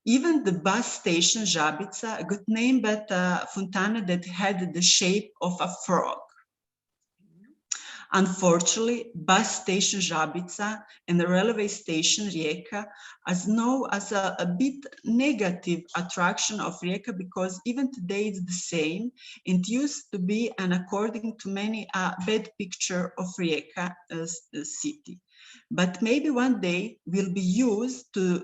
Even the bus station Žabica got named by a fontana that had the shape of a frog. Unfortunately, bus station Žabica and the railway station Rijeka is known as a bit negative attraction of Rijeka because even today it's the same and used to be, and according to many, a bad picture of Rijeka as a city. But maybe one day will be used to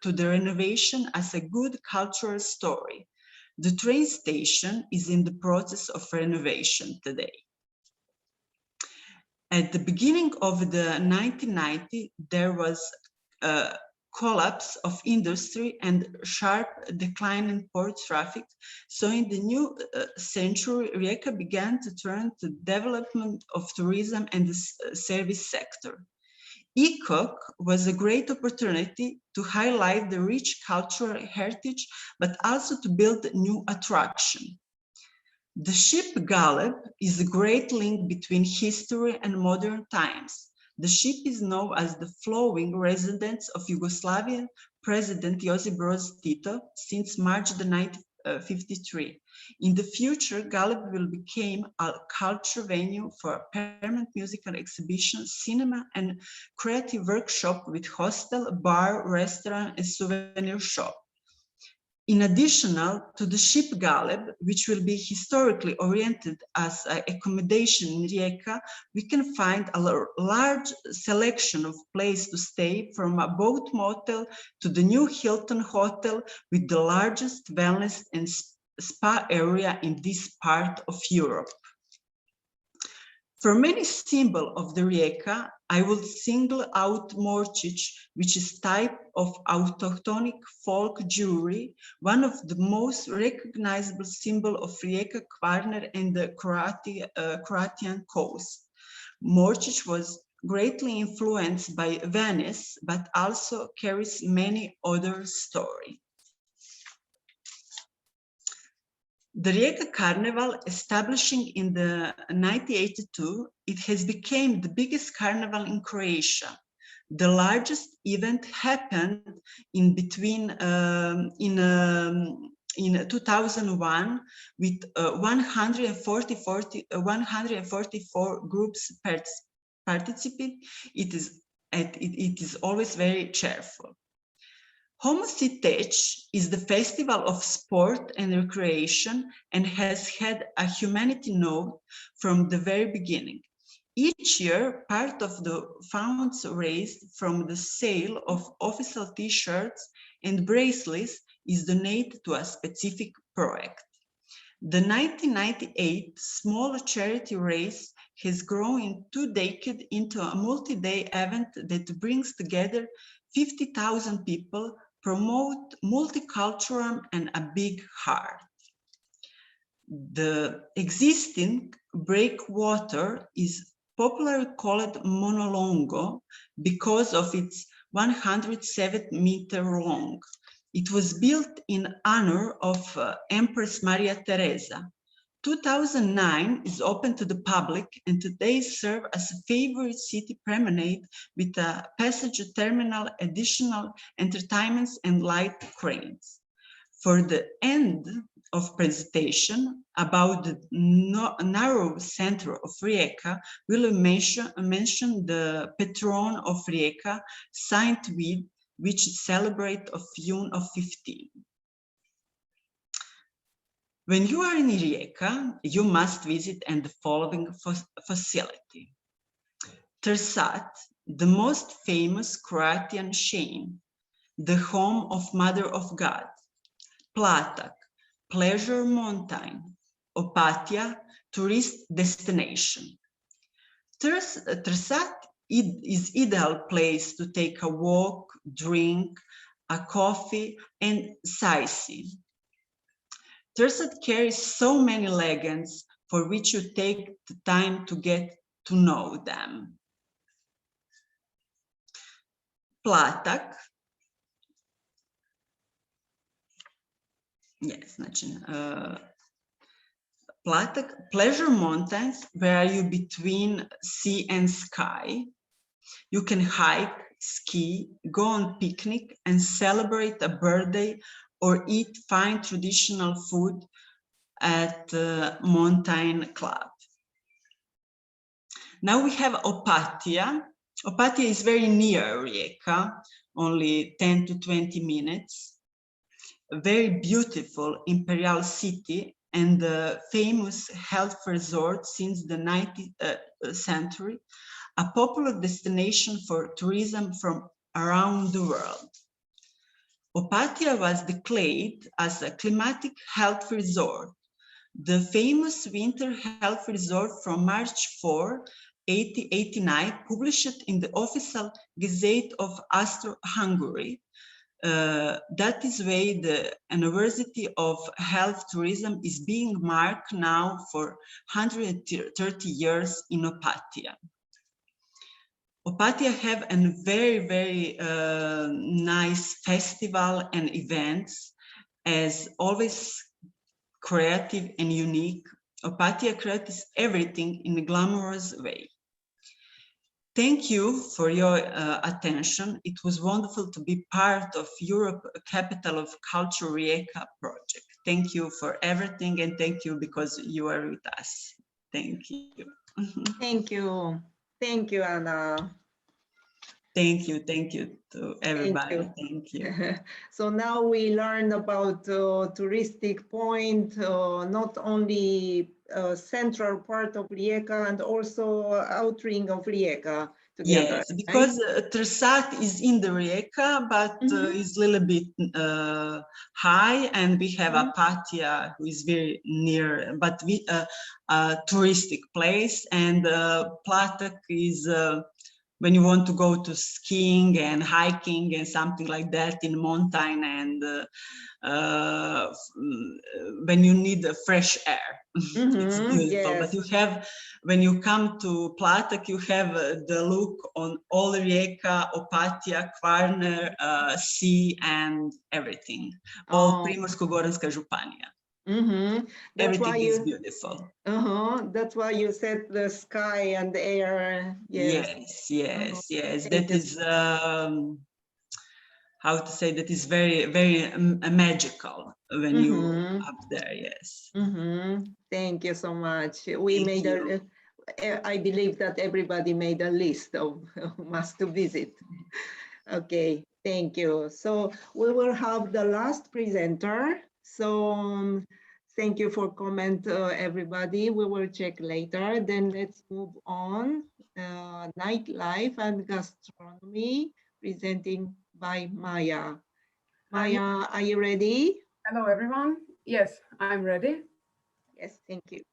the renovation as a good cultural story. The train station is in the process of renovation today. At the beginning of the 1990s, there was a collapse of industry and sharp decline in port traffic. So in the new century, Rijeka began to turn to development of tourism and the service sector. ECoC was a great opportunity to highlight the rich cultural heritage, but also to build new attraction. The ship Galeb is a great link between history and modern times. The ship is known as the flowing residence of Yugoslavian President Josip Broz Tito since March 1953. In the future, Galeb will become a culture venue for permanent musical exhibition, cinema, and creative workshop with hostel, bar, restaurant, and souvenir shop. In addition to the ship Galeb, which will be historically oriented as an accommodation in Rijeka, we can find a large selection of places to stay, from a boat motel to the new Hilton Hotel with the largest wellness and spa area in this part of Europe. For many symbols of the Rijeka, I will single out Morčić, which is type of autochthonic folk jewelry, one of the most recognizable symbols of Rijeka, Kvarner, and the Croatian coast. Morčić was greatly influenced by Venice, but also carries many other stories. The Rijeka Carnival, establishing in the 1982, it has become the biggest carnival in Croatia. The largest event happened in 2001 with 144 groups participate. It is always very cheerful. Homositech is the festival of sport and recreation and has had a humanity note from the very beginning. Each year, part of the funds raised from the sale of official t-shirts and bracelets is donated to a specific project. The 1998 small charity race has grown in 2 decades into a multi-day event that brings together 50,000 people, promote multiculturalism and a big heart. The existing breakwater is popularly called Monolongo because of its 107-meter long. It was built in honor of Empress Maria Theresa. 2009 is open to the public and today serves as a favorite city promenade with a passenger terminal, additional entertainments and light cranes. For the end of presentation about the narrow center of Rijeka, will mention the patron of Rijeka, Saint Wid, which celebrate of June of 15. When you are in Rijeka, you must visit and the following facility. Trsat, the most famous Croatian shrine, the home of Mother of God. Platak, pleasure mountain. Opatija, tourist destination. Trsat is ideal place to take a walk, drink a coffee and sightsee. Trsat carries so many legends for which you take the time to get to know them. Platak, yes, znači, Platak, pleasure mountains, where are you between sea and sky. You can hike, ski, go on picnic and celebrate a birthday or eat fine traditional food at the mountain club. Now we have Opatija. Opatija is very near Rijeka, only 10 to 20 minutes. A very beautiful imperial city and the famous health resort since the 19th century, a popular destination for tourism from around the world. Opatija was declared as a climatic health resort. The famous winter health resort from March 4, 1889, published in the official Gazette of Austro-Hungary. That is why the University of Health Tourism is being marked now for 130 years in Opatija. Opatija have a very, very nice festival and events, as always creative and unique. Opatija creates everything in a glamorous way. Thank you for your attention. It was wonderful to be part of Europe Capital of Culture Rijeka project. Thank you for everything and thank you because you are with us. Thank you. Thank you. Thank you, Anna. Thank you to everybody. Thank you. So now we learn about touristic point, not only central part of Rijeka and also outring of Rijeka together. Yes, because Trsat is in the Rijeka, but is a little bit high, and we have Opatija, who is very near, but we a touristic place, and Platak is when you want to go to skiing and hiking and something like that in mountain, and when you need fresh air. It's beautiful. Yes. But you have, when you come to Platak, you have the look on all Rijeka, Opatija, Kvarner, sea and everything. All Primorsko-goranska županija. Everything is beautiful. That's why you said the sky and the air. Yes. That is how to say, that is very, very magical when you up there. Yes. Thank you so much. We made I believe that everybody made a list of must to visit. Okay, thank you. So we will have the last presenter. So thank you for comment, everybody. We will check later. Then let's move on. Nightlife and gastronomy, presenting by Maja. Maja, are you ready? Hello, everyone. Yes, I'm ready. Yes, thank you.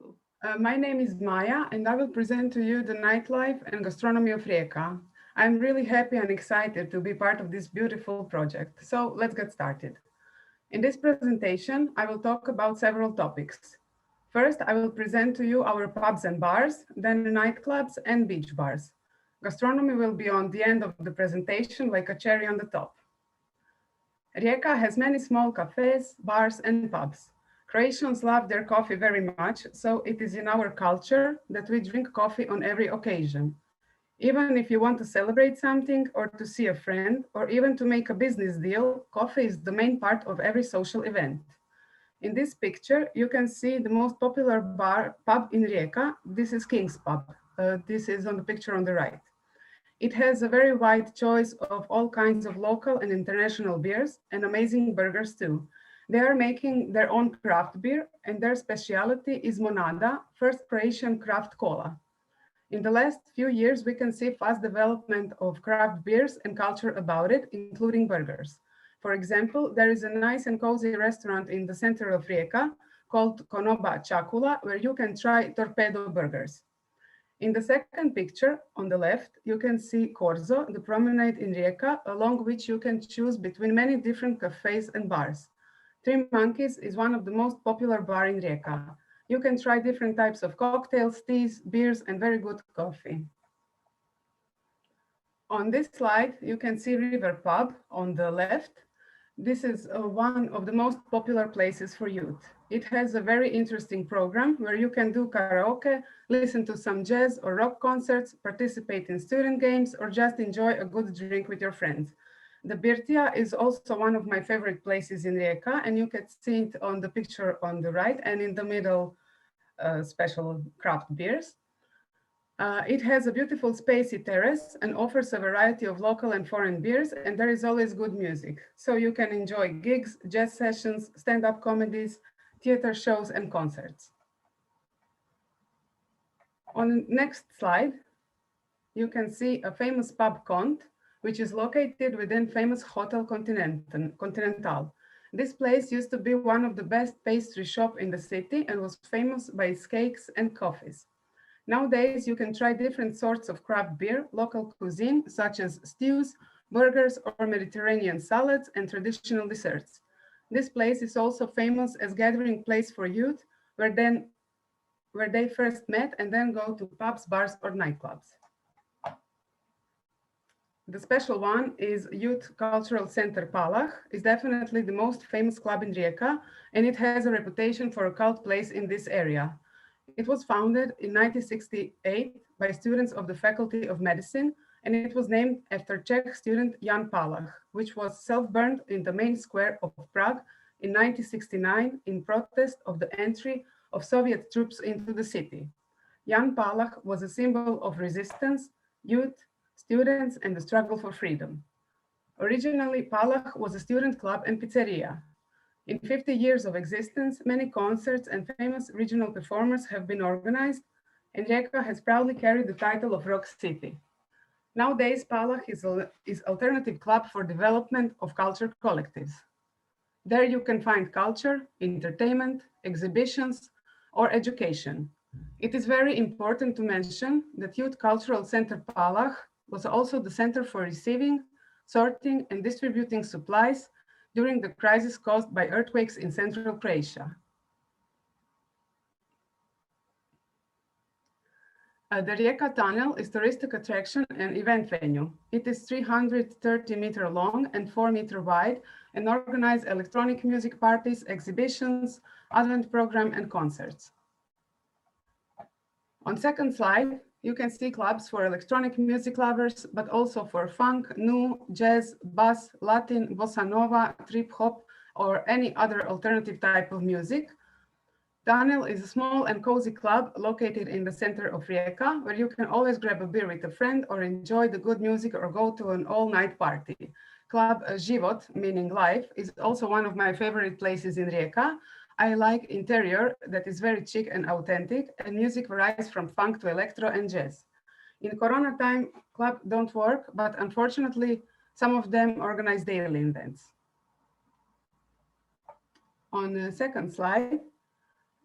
My name is Maja, and I will present to you the nightlife and gastronomy of Rijeka. I'm really happy and excited to be part of this beautiful project. So let's get started. In this presentation, I will talk about several topics. First, I will present to you our pubs and bars, then nightclubs and beach bars. Gastronomy will be on the end of the presentation like a cherry on the top. Rijeka has many small cafes, bars, and pubs. Croatians love their coffee very much, so it is in our culture that we drink coffee on every occasion. Even if you want to celebrate something or to see a friend or even to make a business deal, coffee is the main part of every social event. In this picture, you can see the most popular pub in Rijeka. This is King's Pub. This is on the picture on the right. It has a very wide choice of all kinds of local and international beers and amazing burgers too. They are making their own craft beer and their specialty is Monada, first Croatian craft cola. In the last few years, we can see fast development of craft beers and culture about it, including burgers. For example, there is a nice and cozy restaurant in the center of Rijeka called Konoba Čakula, where you can try torpedo burgers. In the second picture on the left, you can see Corso, the promenade in Rijeka, along which you can choose between many different cafes and bars. Three Monkeys is one of the most popular bars in Rijeka. You can try different types of cocktails, teas, beers, and very good coffee. On this slide, you can see River Pub on the left. This is one of the most popular places for youth. It has a very interesting program where you can do karaoke, listen to some jazz or rock concerts, participate in student games, or just enjoy a good drink with your friends. The Birtija is also one of my favorite places in Rijeka, and you can see it on the picture on the right and in the middle, special craft beers. It has a beautiful spacey terrace and offers a variety of local and foreign beers, and there is always good music. So you can enjoy gigs, jazz sessions, stand-up comedies, theater shows, and concerts. On the next slide, you can see a famous pub Cont, which is located within famous Hotel Continental. This place used to be one of the best pastry shops in the city and was famous by its cakes and coffees. Nowadays, you can try different sorts of craft beer, local cuisine, such as stews, burgers, or Mediterranean salads, and traditional desserts. This place is also famous as gathering place for youth, where they first met and then go to pubs, bars, or nightclubs. The special one is Youth Cultural Center Palach. It's definitely the most famous club in Rijeka, and it has a reputation for a cult place in this area. It was founded in 1968 by students of the Faculty of Medicine, and it was named after Czech student Jan Palach, which was self-burned in the main square of Prague in 1969 in protest of the entry of Soviet troops into the city. Jan Palach was a symbol of resistance, youth, students, and the struggle for freedom. Originally, Palach was a student club and pizzeria. In 50 years of existence, many concerts and famous regional performers have been organized, and Rijeka has proudly carried the title of Rock City. Nowadays, Palach is alternative club for development of culture collectives. There you can find culture, entertainment, exhibitions, or education. It is very important to mention that Youth Cultural Center Palach was also the center for receiving, sorting, and distributing supplies during the crisis caused by earthquakes in central Croatia. The Rijeka Tunnel is a touristic attraction and event venue. It is 330 meters long and 4 meters wide and organizes electronic music parties, exhibitions, advent program, and concerts. On second slide, you can see clubs for electronic music lovers, but also for funk, nu, jazz, bass, Latin, bossa nova, trip hop, or any other alternative type of music. Tunnel is a small and cozy club located in the center of Rijeka, where you can always grab a beer with a friend or enjoy the good music or go to an all-night party. Club Život, meaning life, is also one of my favorite places in Rijeka. I like interior that is very chic and authentic, and music varies from funk to electro and jazz. In Corona time, clubs don't work, but unfortunately, some of them organize daily events. On the second slide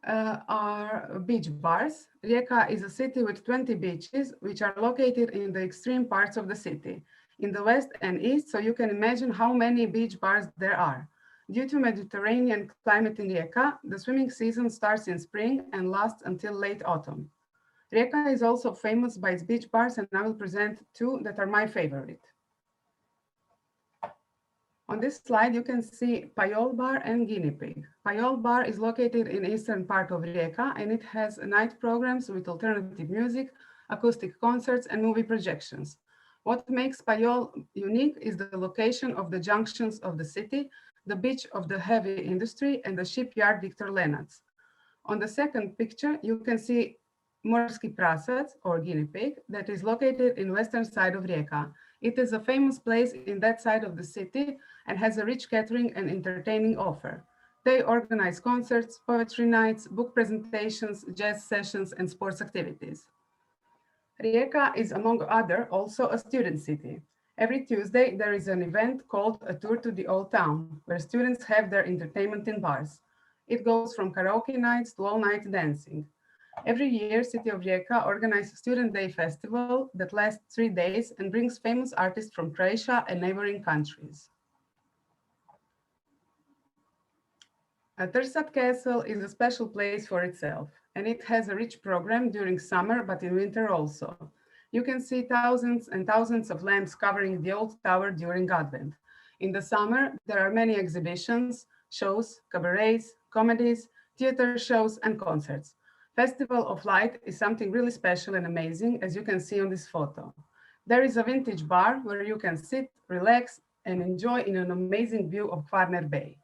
are beach bars. Rijeka is a city with 20 beaches, which are located in the extreme parts of the city, in the west and east, so you can imagine how many beach bars there are. Due to Mediterranean climate in Rijeka, the swimming season starts in spring and lasts until late autumn. Rijeka is also famous by its beach bars, and I will present two that are my favorite. On this slide, you can see Pajol Bar and Guinea Pig. Pajol Bar is located in eastern part of Rijeka, and it has night programs with alternative music, acoustic concerts, and movie projections. What makes Pajol unique is the location of the junctions of the city. the beach of the heavy industry, and the shipyard Victor Lenac. On the second picture, you can see Morski Prasac, or guinea pig, that is located in western side of Rijeka. It is a famous place in that side of the city and has a rich catering and entertaining offer. They organize concerts, poetry nights, book presentations, jazz sessions, and sports activities. Rijeka is, among other, also a student city. Every Tuesday, there is an event called A Tour to the Old Town, where students have their entertainment in bars. It goes from karaoke nights to all-night dancing. Every year, City of Rijeka organizes a Student Day Festival that lasts 3 days and brings famous artists from Croatia and neighboring countries. Trsat Castle is a special place for itself, and it has a rich program during summer, but in winter also. You can see thousands and thousands of lamps covering the old tower during Advent. In the summer, there are many exhibitions, shows, cabarets, comedies, theater shows, and concerts. Festival of Light is something really special and amazing, as you can see on this photo. There is a vintage bar where you can sit, relax, and enjoy in an amazing view of Kvarner Bay.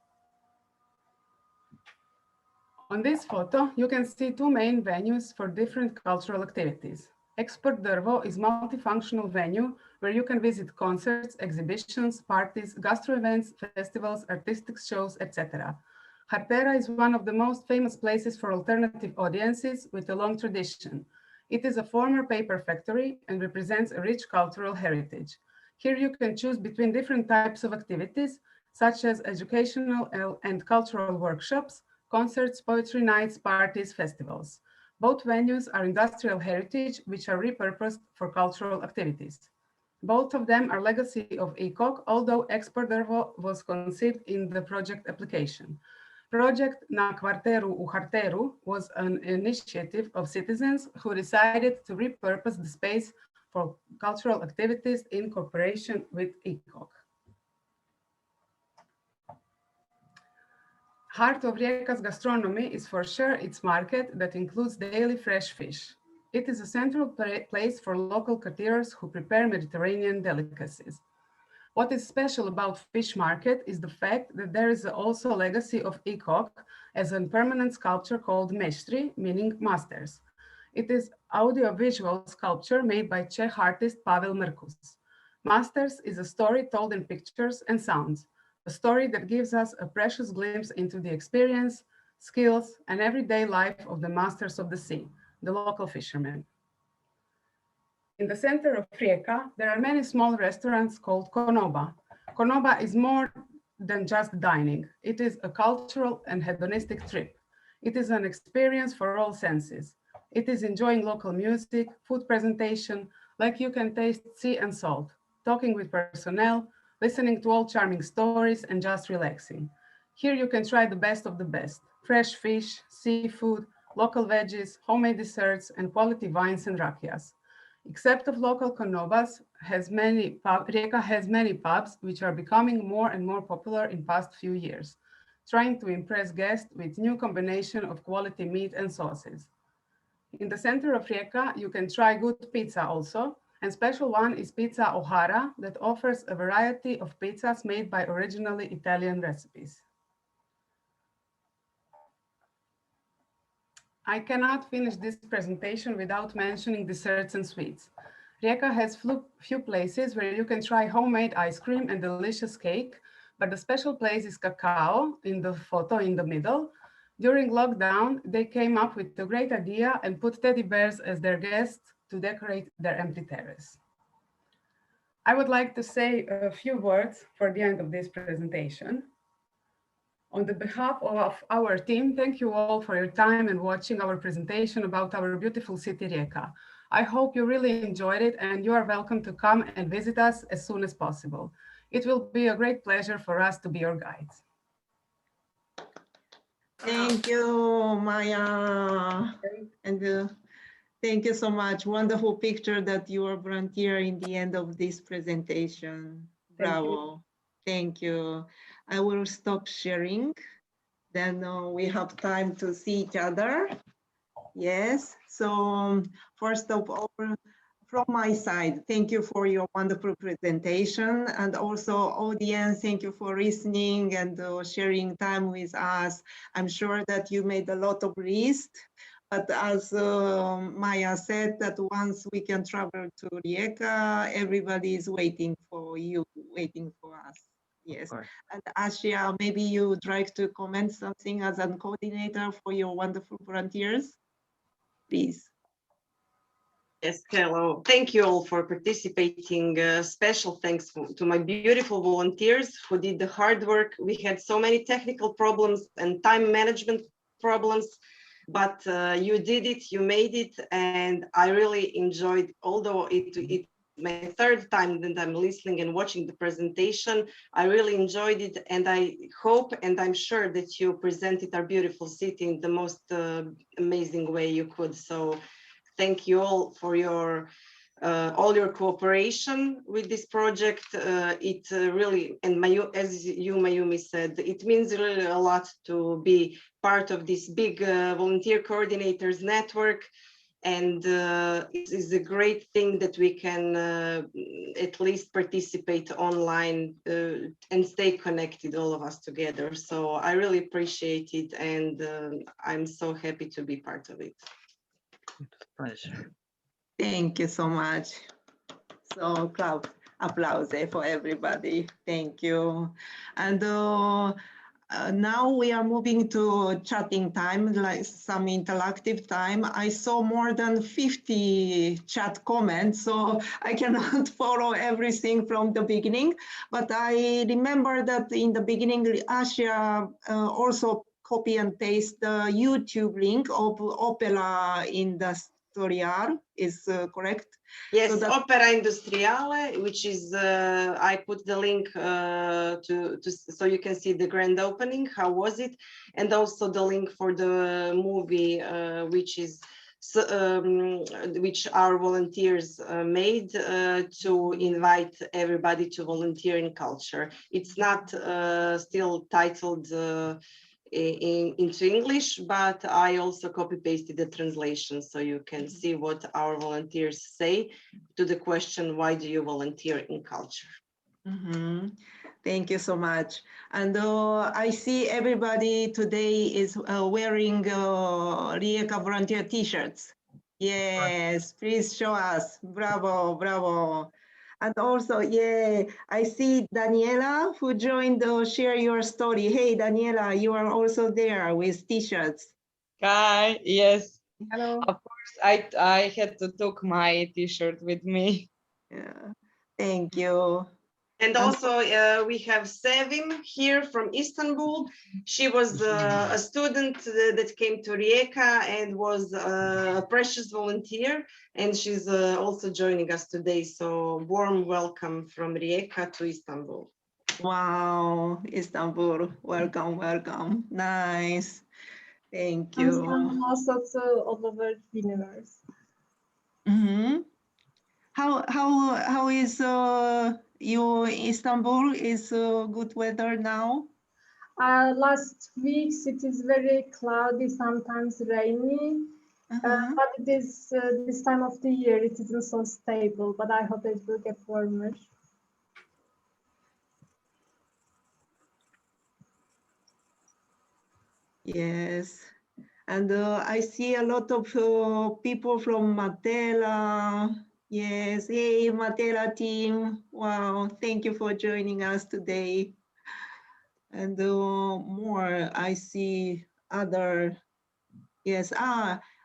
On this photo, you can see 2 main venues for different cultural activities. Export Drvo is a multifunctional venue where you can visit concerts, exhibitions, parties, gastro events, festivals, artistic shows, etc. Hartera is one of the most famous places for alternative audiences with a long tradition. It is a former paper factory and represents a rich cultural heritage. Here you can choose between different types of activities, such as educational and cultural workshops, concerts, poetry nights, parties, festivals. Both venues are industrial heritage, which are repurposed for cultural activities. Both of them are legacy of ECoC, although Export Drvo was conceived in the project application. Project Na Kvarteru u Harteru was an initiative of citizens who decided to repurpose the space for cultural activities in cooperation with ECoC. Heart of Rijeka's gastronomy is for sure its market that includes daily fresh fish. It is a central place for local caterers who prepare Mediterranean delicacies. What is special about fish market is the fact that there is also a legacy of ECoC as a permanent sculpture called Meštri, meaning masters. It is audiovisual sculpture made by Czech artist Pavel Mrkus. Masters is a story told in pictures and sounds, a story that gives us a precious glimpse into the experience, skills, and everyday life of the masters of the sea, the local fishermen. In the center of Rijeka, there are many small restaurants called Konoba. Konoba is more than just dining. It is a cultural and hedonistic trip. It is an experience for all senses. It is enjoying local music, food presentation, like you can taste sea and salt, talking with personnel, listening to all charming stories, and just relaxing. Here you can try the best of the best: fresh fish, seafood, local veggies, homemade desserts, and quality wines and rakias. Except of local Konobas, Rijeka has many pubs which are becoming more and more popular in past few years, trying to impress guests with new combination of quality meat and sauces. In the center of Rijeka, you can try good pizza also, and special one is Pizza Ohara that offers a variety of pizzas made by originally Italian recipes. I cannot finish this presentation without mentioning desserts and sweets. Rijeka has few places where you can try homemade ice cream and delicious cake, but the special place is Cacao in the photo in the middle. During lockdown, they came up with a great idea and put teddy bears as their guests to decorate their empty terrace. I would like to say a few words for the end of this presentation. On the behalf of our team, thank you all for your time and watching our presentation about our beautiful city, Rijeka. I hope you really enjoyed it, and you are welcome to come and visit us as soon as possible. It will be a great pleasure for us to be your guides. Thank you, Maya. And thank you so much. Wonderful picture that you are volunteer in the end of this presentation. Bravo. Thank you. I will stop sharing. Then we have time to see each other. Yes. So first of all, from my side, thank you for your wonderful presentation, and also audience, thank you for listening and sharing time with us. I'm sure that you made a lot of list, but as Maja said, that once we can travel to Rijeka, everybody is waiting for you, waiting for us. Yes, and Asia, maybe you would like to comment something as a coordinator for your wonderful volunteers, please. Yes, hello. Thank you all for participating. Special thanks to my beautiful volunteers who did the hard work. We had so many technical problems and time management problems, but you did it, you made it, and I really enjoyed, although it's my third time that I'm listening and watching the presentation. I really enjoyed it, and I hope and I'm sure that you presented our beautiful city in the most amazing way you could. So thank you all for your all your cooperation with this project. It really, and Mayu, as you, Mayumi, said, it means really a lot to be part of this big volunteer coordinators network. And it is a great thing that we can at least participate online and stay connected, all of us together. So I really appreciate it, and I'm so happy to be part of it. Pleasure. Thank you so much. So clap, applause for everybody. Thank you. And now we are moving to chatting time, like some interactive time. I saw more than 50 chat comments, so I cannot follow everything from the beginning. But I remember that in the beginning, Asia also copy and paste the YouTube link of Opera in the Industrial is correct? Yes, so Opera Industriale, which is, I put the link so you can see the grand opening, how was it? And also the link for the movie, which our volunteers made to invite everybody to volunteer in culture. It's not still titled into English, but I also copy pasted the translation so you can see what our volunteers say to the question, why do you volunteer in culture? Mm-hmm. Thank you so much. And I see everybody today is wearing Rijeka volunteer t-shirts. Yes, please show us. Bravo, bravo. And also, yeah, I see Daniela who joined share your story. Hey, Daniela, you are also there with t-shirts. Hi, yes. Hello. Of course, I had to take my t-shirt with me. Yeah, thank you. And also we have Sevim here from Istanbul. She was a student that came to Rijeka and was a precious volunteer, and she's also joining us today. So warm welcome from Rijeka to Istanbul. Wow, Istanbul, welcome, welcome. Nice, thank you. And also to all over the universe. Mm-hmm. How is you Istanbul? Is good weather now? Last weeks it is very cloudy, sometimes rainy, but it is this time of the year it isn't so stable. But I hope it will get warmer. Yes, and I see a lot of people from Matela. Yes, hey Matela team. Wow, thank you for joining us today. And more, I see other, yes,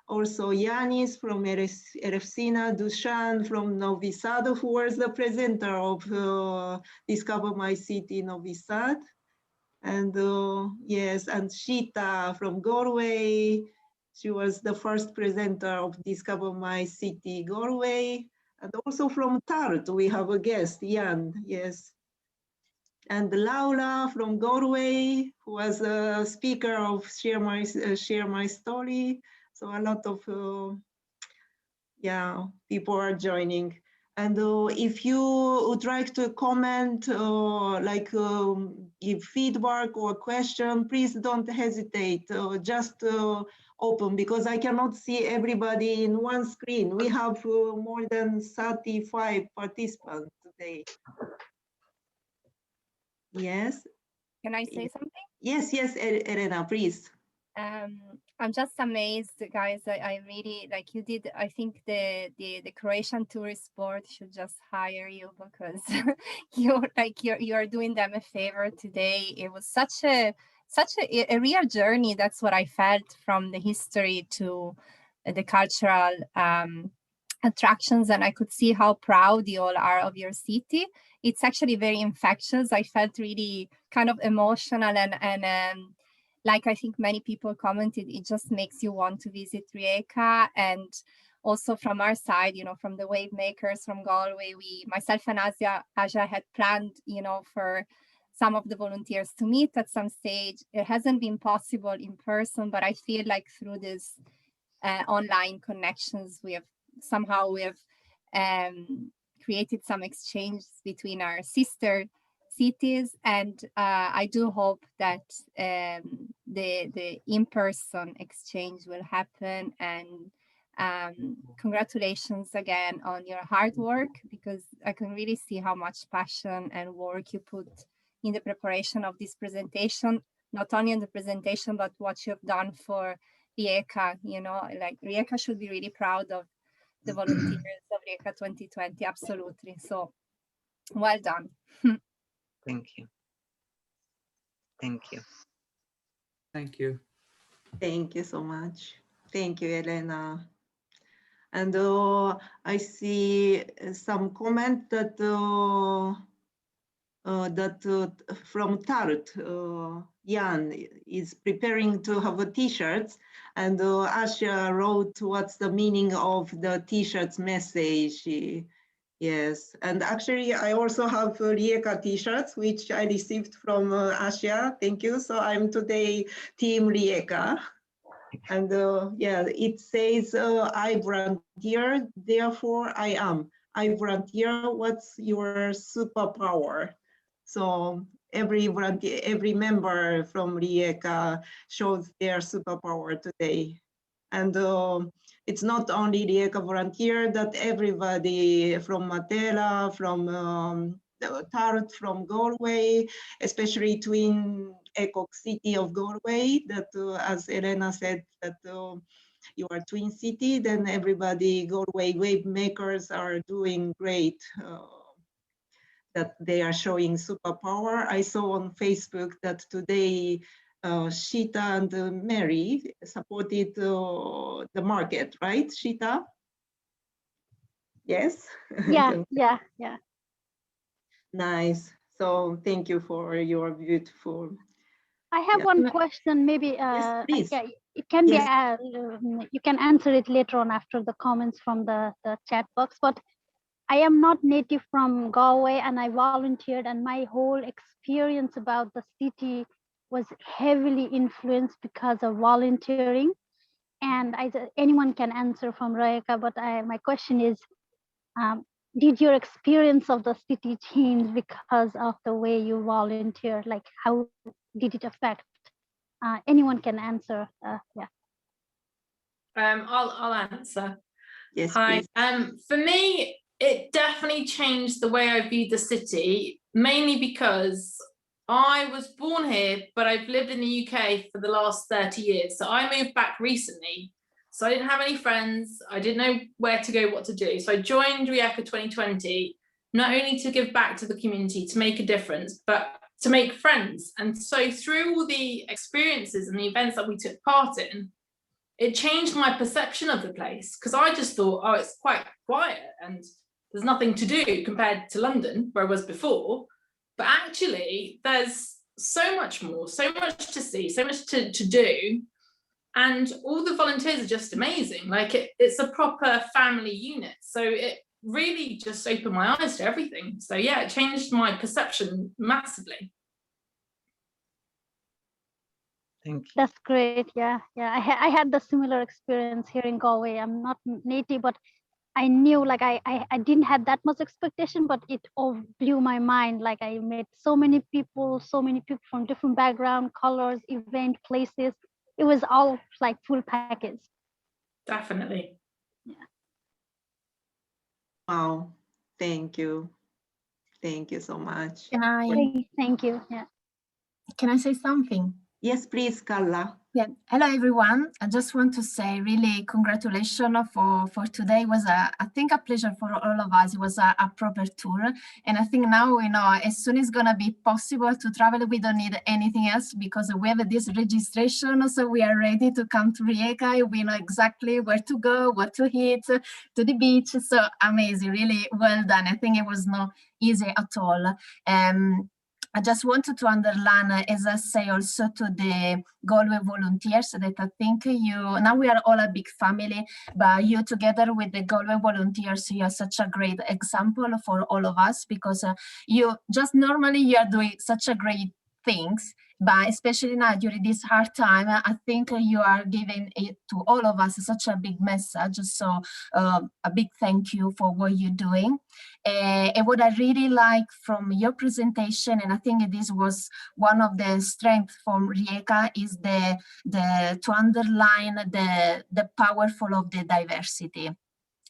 also Yanis from Erefsina, Dushan from Novi Sad, who was the presenter of Discover My City Novi Sad. And yes, and Shita from Galway. She was the first presenter of Discover My City Galway. And also from Tart, we have a guest, Jan, yes. And Laura from Galway, who was a speaker of Share My Story. So a lot of, yeah, people are joining. And if you would like to comment or give feedback or question, please don't hesitate. Just open, because I cannot see everybody in one screen. We have more than 35 participants today. Yes. Can I say something? Yes, yes, Elena, please. I'm just amazed, guys. I really, like you did, I think the Croatian tourist board should just hire you, because you're doing them a favor today. It was such a real journey. That's what I felt, from the history to the cultural attractions, and I could see how proud you all are of your city. It's actually very infectious. I felt really kind of emotional, and like I think many people commented, it just makes you want to visit Rijeka. And also from our side, you know, from the wave makers from Galway, myself and Aja had planned, you know, for some of the volunteers to meet at some stage. It hasn't been possible in person, but I feel like through this online connections, we have created some exchanges between our sister cities, and I do hope that the in-person exchange will happen. And congratulations again on your hard work, because I can really see how much passion and work you put in the preparation of this presentation, not only in the presentation, but what you've done for Rijeka. You know, like Rijeka should be really proud of the volunteers of Rijeka 2020, absolutely. So well done. Thank you. Thank you. Thank you. Thank you so much. Thank you, Elena. And I see some comment that from Tart, Jan is preparing to have a t-shirts, and Asha wrote what's the meaning of the t-shirts message. Yes, and actually I also have Rijeka t-shirts, which I received from Asia. Thank you. So I'm today Team Rijeka. And yeah, it says, I volunteer, therefore I am. I volunteer, what's your superpower? So every volunteer, every member from Rijeka shows their superpower today. And it's not only Rijeka volunteer, that everybody from Matela, from Tart, from Galway, especially twin ECoC city of Galway, that as Elena said, that you are twin city, then everybody, Galway wave makers are doing great, that they are showing superpower. I saw on Facebook that today Shita and Mary supported the market, right, Shita? Yes? Yeah. Nice. So thank you for your beautiful. I have one question, maybe. Yes, please. Yeah, it can be, you can answer it later on after the comments from the chat box, but I am not native from Galway, and I volunteered, and my whole experience about the city was heavily influenced because of volunteering. And anyone can answer from Rijeka, but my question is, did your experience of the city change because of the way you volunteer? Like, how did it affect? Anyone can answer. Yeah. I'll answer. Yes. Hi. Please. For me, it definitely changed the way I viewed the city, mainly because I was born here, but I've lived in the UK for the last 30 years. So I moved back recently. So I didn't have any friends. I didn't know where to go, what to do. So I joined Rijeka 2020, not only to give back to the community, to make a difference, but to make friends. And so through all the experiences and the events that we took part in, it changed my perception of the place, because I just thought, oh, it's quite quiet and there's nothing to do compared to London, where I was before. But actually, there's so much more, so much to see, so much to do. And all the volunteers are just amazing. Like it's a proper family unit. So it really just opened my eyes to everything. So yeah, it changed my perception massively. Thank you. That's great. Yeah. I had the similar experience here in Galway. I'm not native, but I knew like I didn't have that much expectation, but it all blew my mind. Like I met so many people from different background, colors, event, places. It was all like full package. Definitely. Yeah. Wow, thank you. Thank you so much. Can I? Thank you. Yeah. Can I say something? Yes, please, Carla. Yeah. Hello, everyone. I just want to say really congratulations for today. It was, I think, a pleasure for all of us. It was a proper tour. And I think now, you know, as soon as it's going to be possible to travel, we don't need anything else because we have this registration. So we are ready to come to Rijeka. We know exactly where to go, what to eat, to the beach. So amazing, really well done. I think it was not easy at all. I just wanted to underline, as I say also to the Galway volunteers, that I think now we are all a big family, but you together with the Galway volunteers, you are such a great example for all of us because you are doing such a great things, but especially now during this hard time, I think you are giving it to all of us such a big message. So a big thank you for what you're doing. And what I really like from your presentation, and I think this was one of the strengths from Rijeka, is to underline the powerful of the diversity.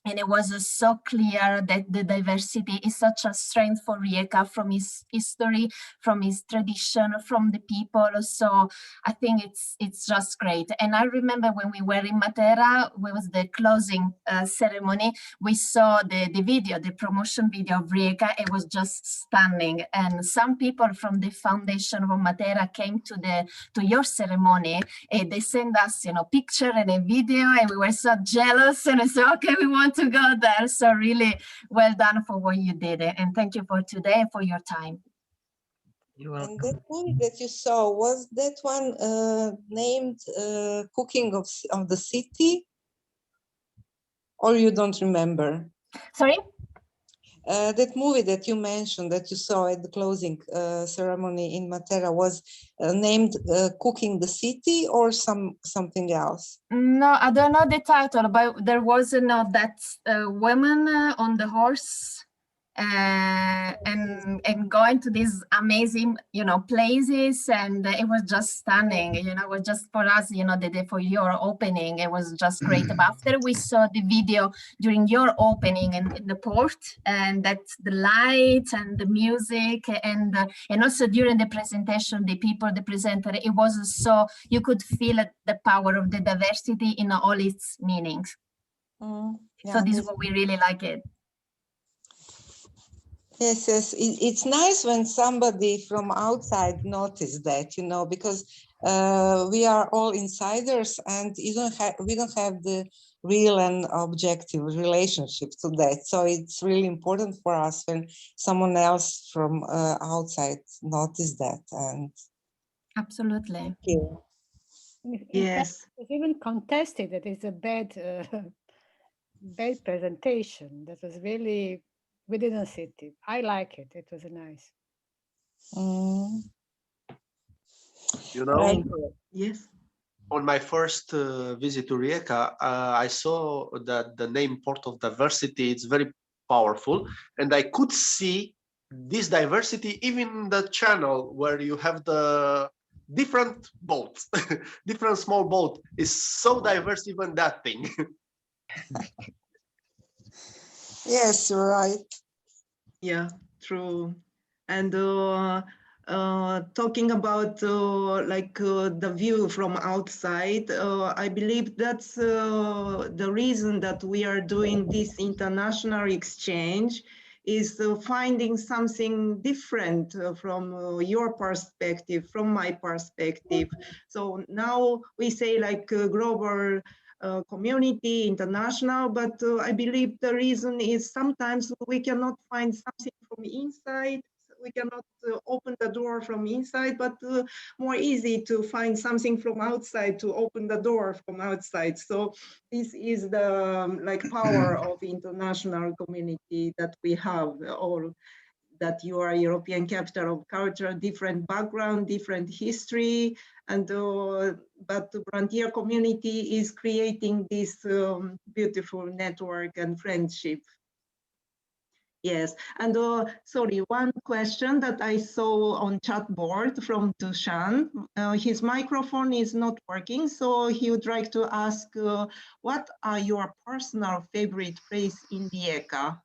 And it was so clear that the diversity is such a strength for Rijeka from its history, from its tradition, from the people. So I think it's just great. And I remember when we were in Matera, it was the closing ceremony, we saw the video, the promotion video of Rijeka. It was just stunning. And some people from the foundation of Matera came to your ceremony, and they sent us, picture and a video, and we were so jealous. And I said, okay, we want to go there. So really well done for what you did, and thank you for today and for your time. You're welcome. And that movie that you saw, was that one named Cooking of the City, or you don't remember? Sorry? That movie that you mentioned that you saw at the closing ceremony in Matera was named Cooking the City, or something else? No, I don't know the title, but there was that woman on the horse and going to these amazing, places, and it was just stunning. It was just for us, the day for your opening, it was just great. But after we saw the video during your opening in the port, and that's the light and the music, and also during the presentation, the presenter, it was so you could feel the power of the diversity in all its meanings. Yeah, so this is what we really like it. Yes, it's nice when somebody from outside notices that, because we are all insiders, and we don't have the real and objective relationship to that. So it's really important for us when someone else from outside notices that. And absolutely. Thank you. Yes. It's even contested that it's a bad presentation. That was really within a city. I like it. It was nice. Yes. On my first visit to Rijeka, I saw that the name Port of Diversity is very powerful, and I could see this diversity even in the channel where you have the different boats, different small boat is so diverse, even that thing. Yes, you're right. Yeah, true. And talking about the view from outside, I believe that's the reason that we are doing this international exchange, is finding something different from your perspective, from my perspective. So now we say global community, international, but I believe the reason is sometimes we cannot find something from inside. We cannot open the door from inside, but more easy to find something from outside to open the door from outside. So this is the power of international community that we have all. that you are European capital of culture, different background, different history, and but the volunteer community is creating this beautiful network and friendship. Yes, and sorry, one question that I saw on chat board from Dushan. His microphone is not working, so he would like to ask, what are your personal favorite place in Rijeka?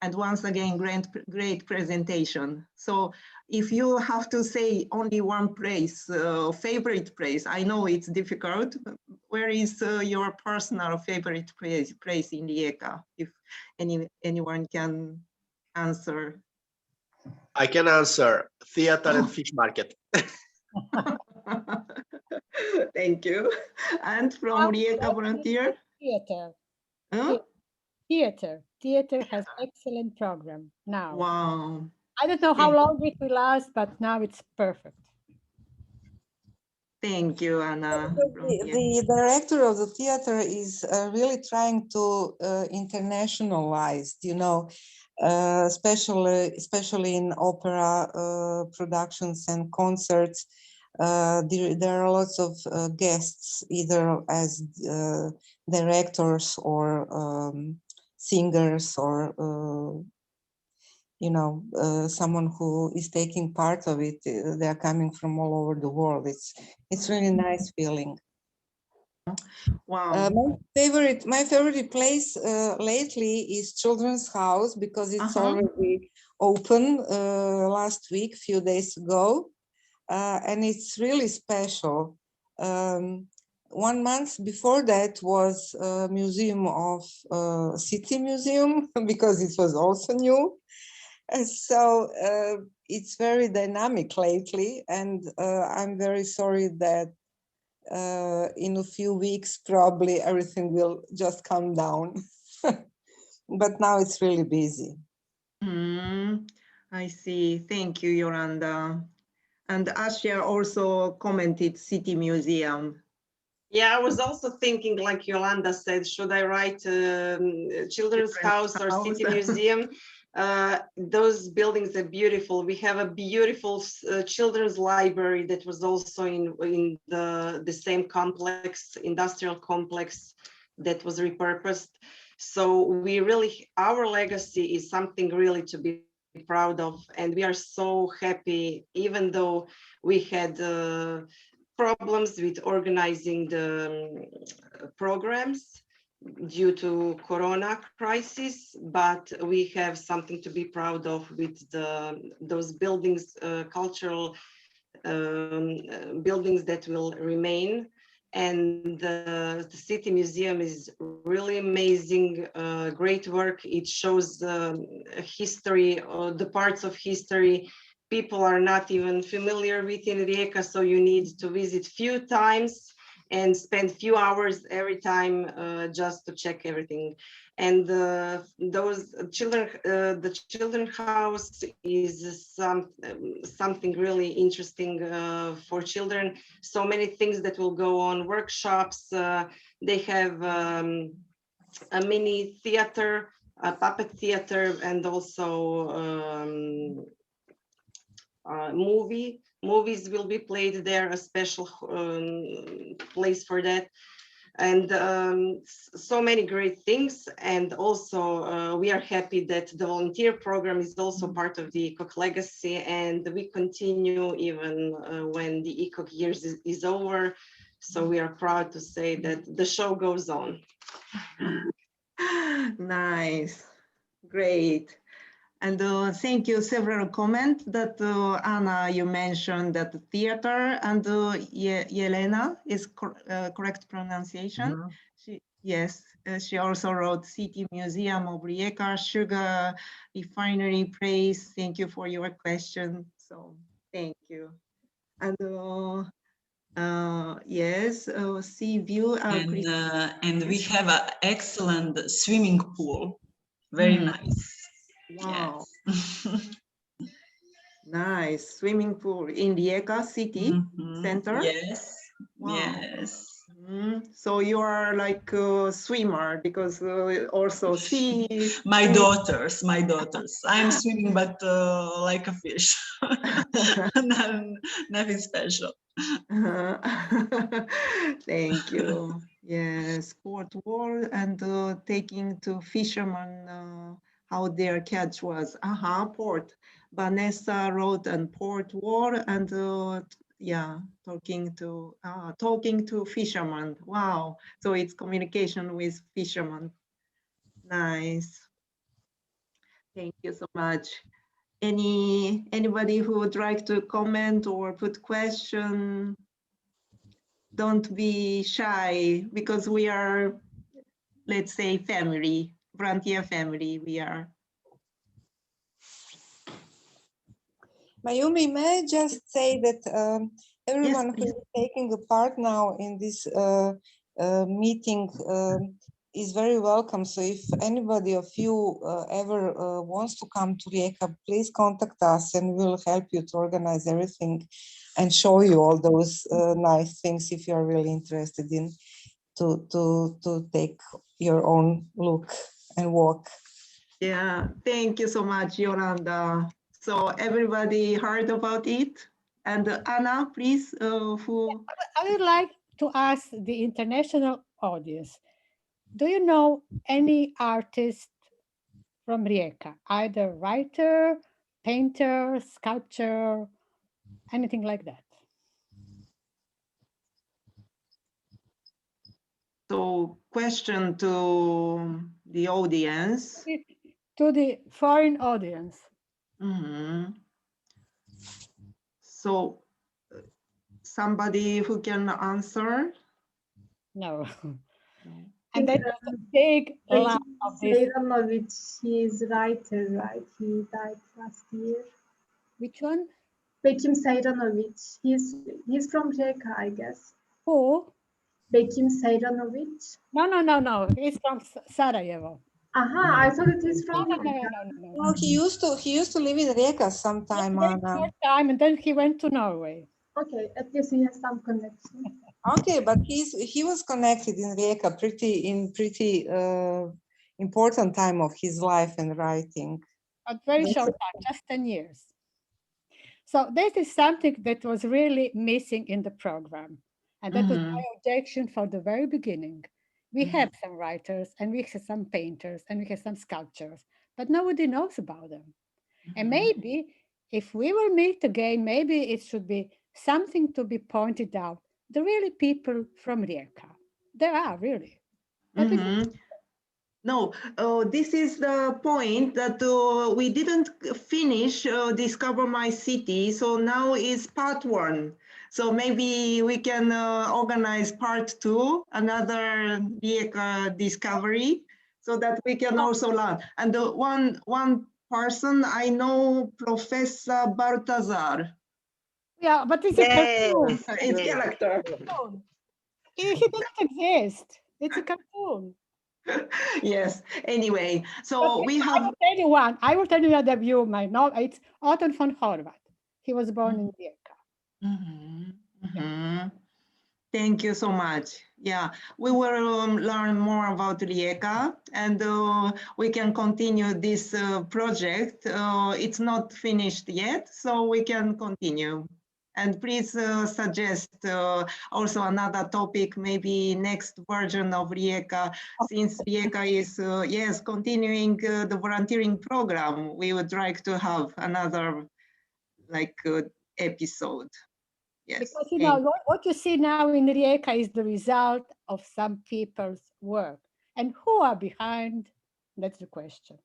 And once again, great presentation. So if you have to say only one place, favorite place, I know it's difficult. Where is your personal favorite place in Rijeka? If anyone can answer. I can answer, theater and fish market. Thank you. And from Rijeka volunteer? Theater. Huh? Theater has excellent program now. Wow. I don't know how long it will last, but now it's perfect. Thank you, Anna. The director of the theater is really trying to internationalize, you know, especially in opera productions and concerts. There are lots of guests, either as directors or singers, or you know, someone who is taking part of it. They are coming from all over the world. It's really nice feeling. Wow. My favorite place lately is Children's House, because it's already open last week, few days ago, and it's really special. 1 month before that was Museum of City Museum, because it was also new. So it's very dynamic lately, and I'm very sorry that in a few weeks probably everything will just calm down. But now it's really busy. I see. Thank you, Yolanda. And Asya also commented City Museum. Yeah, I was also thinking, like Yolanda said, should I write Children's House or City Museum? Those buildings are beautiful. We have a beautiful children's library that was also in the same complex, industrial complex, that was repurposed. So we really, our legacy is something really to be proud of, and we are so happy, even though we had problems with organizing the programs due to Corona crisis, but we have something to be proud of with those buildings, cultural buildings that will remain. And the City Museum is really amazing, great work. It shows history, the parts of history people are not even familiar with in Rijeka, so you need to visit few times and spend few hours every time just to check everything. And those children, the children's house is something really interesting for children. So many things that will go on, workshops. They have a mini theater, a puppet theater, and also movies will be played there, a special place for that. And so many great things. And also we are happy that the volunteer program is also part of the ECoC legacy, and we continue even when the ECoC years is over. So we are proud to say that the show goes on. Nice, great. And thank you. Several comments that Anna, you mentioned that the theater, and Yelena is correct pronunciation. Yes, she also wrote City Museum of Rijeka, Sugar Refinery Place. Thank you for your question. So thank you. And yes, sea view. And we have an excellent swimming pool. Very nice. Wow. Yes. Nice swimming pool in Rijeka city center. Yes. Wow. Yes. So you are like a swimmer because also sea. My daughters. I'm swimming, but like a fish. Nothing special. Thank you. Yes, port war and taking to fishermen how their catch was. Port. Vanessa wrote on port war and yeah, talking to fishermen. Wow. So it's communication with fishermen. Nice. Thank you so much. Anybody who would like to comment or put question? Don't be shy because we are, let's say, family, volunteer family. We are. Mayumi, may I just say that everyone Yes, who is taking a part now in this meeting is very welcome. So if anybody of you ever wants to come to Rijeka, please contact us and we'll help you to organize everything and show you all those nice things if you're really interested in to take your own look and walk. Yeah, thank you so much, Yolanda. So everybody heard about it? And Anna, please, who? I would like to ask the international audience, do you know any artist from Rijeka, either writer, painter, sculptor, anything like that? So question to the audience. To the foreign audience. So somebody who can answer? No. And that was a big laugh of this. He is writer, right? He died last year. Which one? Bekim Seyranovic. He's from Rijeka, I guess. Who? Bekim Seyranovic. No. He's from Sarajevo. I thought it is from No, he used to live in Rijeka sometime. And then he went to Norway. Okay, at least he has some connection. Okay, but he was connected in Rijeka pretty important time of his life and writing. A very short time, just 10 years. So this is something that was really missing in the program. And that was my objection for the very beginning. We have some writers and we have some painters and we have some sculptors, but nobody knows about them. And maybe if we will meet again, maybe it should be something to be pointed out. The really people from Rijeka. There are really. No, this is the point that we didn't finish Discover My City. So now is part 1. So maybe we can organize part 2, another Rijeka discovery, so that we can also learn. And one person I know, Professor Baltazar. Yeah, but it's a cartoon. It's a character. He doesn't exist. It's a cartoon. Yes. Anyway, so we have. I will tell you the view. It's Otto von Horvath. He was born in Rijeka. Thank you so much. Yeah, we will learn more about Rijeka and we can continue this project. It's not finished yet, so we can continue. And please suggest also another topic, maybe next version of Rijeka, since Rijeka is, yes, continuing the volunteering program. We would like to have another episode. Yes. Because you know what you see now in Rijeka is the result of some people's work. And who are behind? That's the question.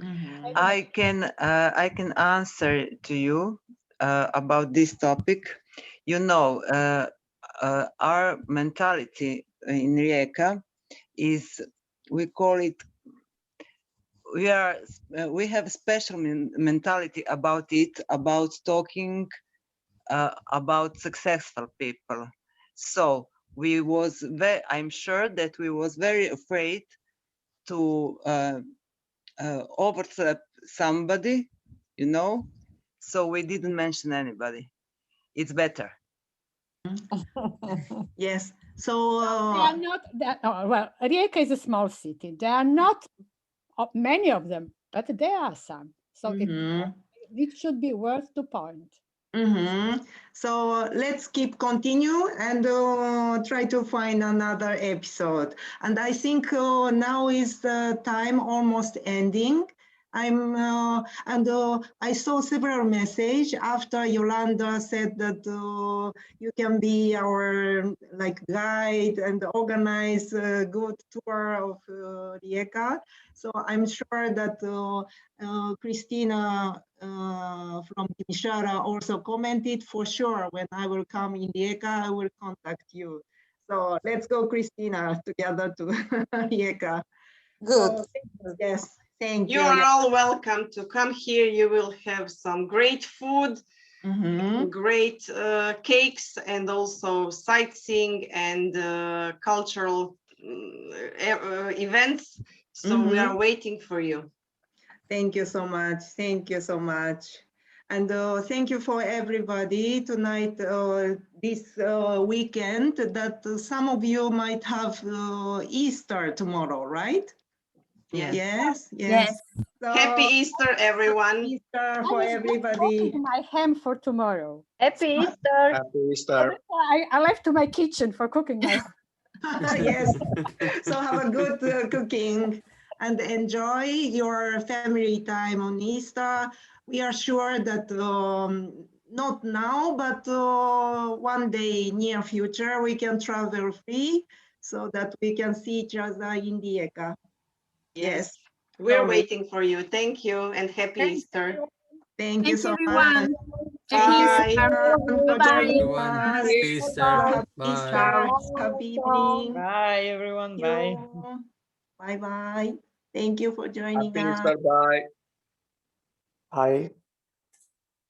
I can answer to you about this topic. You know, our mentality in Rijeka is, we call it, we have special mentality about it, about talking about successful people. So I'm sure that we was very afraid to overstep somebody, you know, so we didn't mention anybody. It's better. Yes, So they are not that. Oh, well, Rijeka is a small city. There are not many of them, but there are some. So it should be worth to point. So let's keep continue and try to find another episode. And I think now is the time almost ending. I saw several messages after Yolanda said that you can be our guide and organize a good tour of Rijeka. So I'm sure that Christina from Timișoara also commented. For sure, when I will come in Rijeka, I will contact you. So let's go, Christina, together to Rijeka. Good. So, yes. Thank you. You are all welcome to come here. You will have some great food, great cakes, and also sightseeing and cultural events. So we are waiting for you. Thank you so much. Thank you so much. And thank you for everybody tonight, this weekend, that some of you might have Easter tomorrow, right? Yes. So, happy Easter, everyone. Happy Easter for everybody. My ham for tomorrow. Happy Easter. Happy Easter. I left to my kitchen for cooking my Yes. So have a good cooking and enjoy your family time on Easter. We are sure that not now, but one day near future, we can travel free so that we can see each other in Rijeka. Yes, we're waiting for you. Thank you and happy Easter. Thank you so everyone. much. Bye. Bye. Happy Easter. Bye. Happy evening. Bye, everyone. Bye. Bye. Thank you for joining Happy us. Easter. Bye. Bye.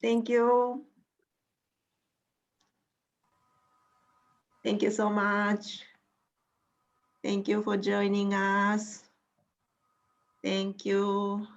Thank you. Thank you so much. Thank you for joining us. Thank you.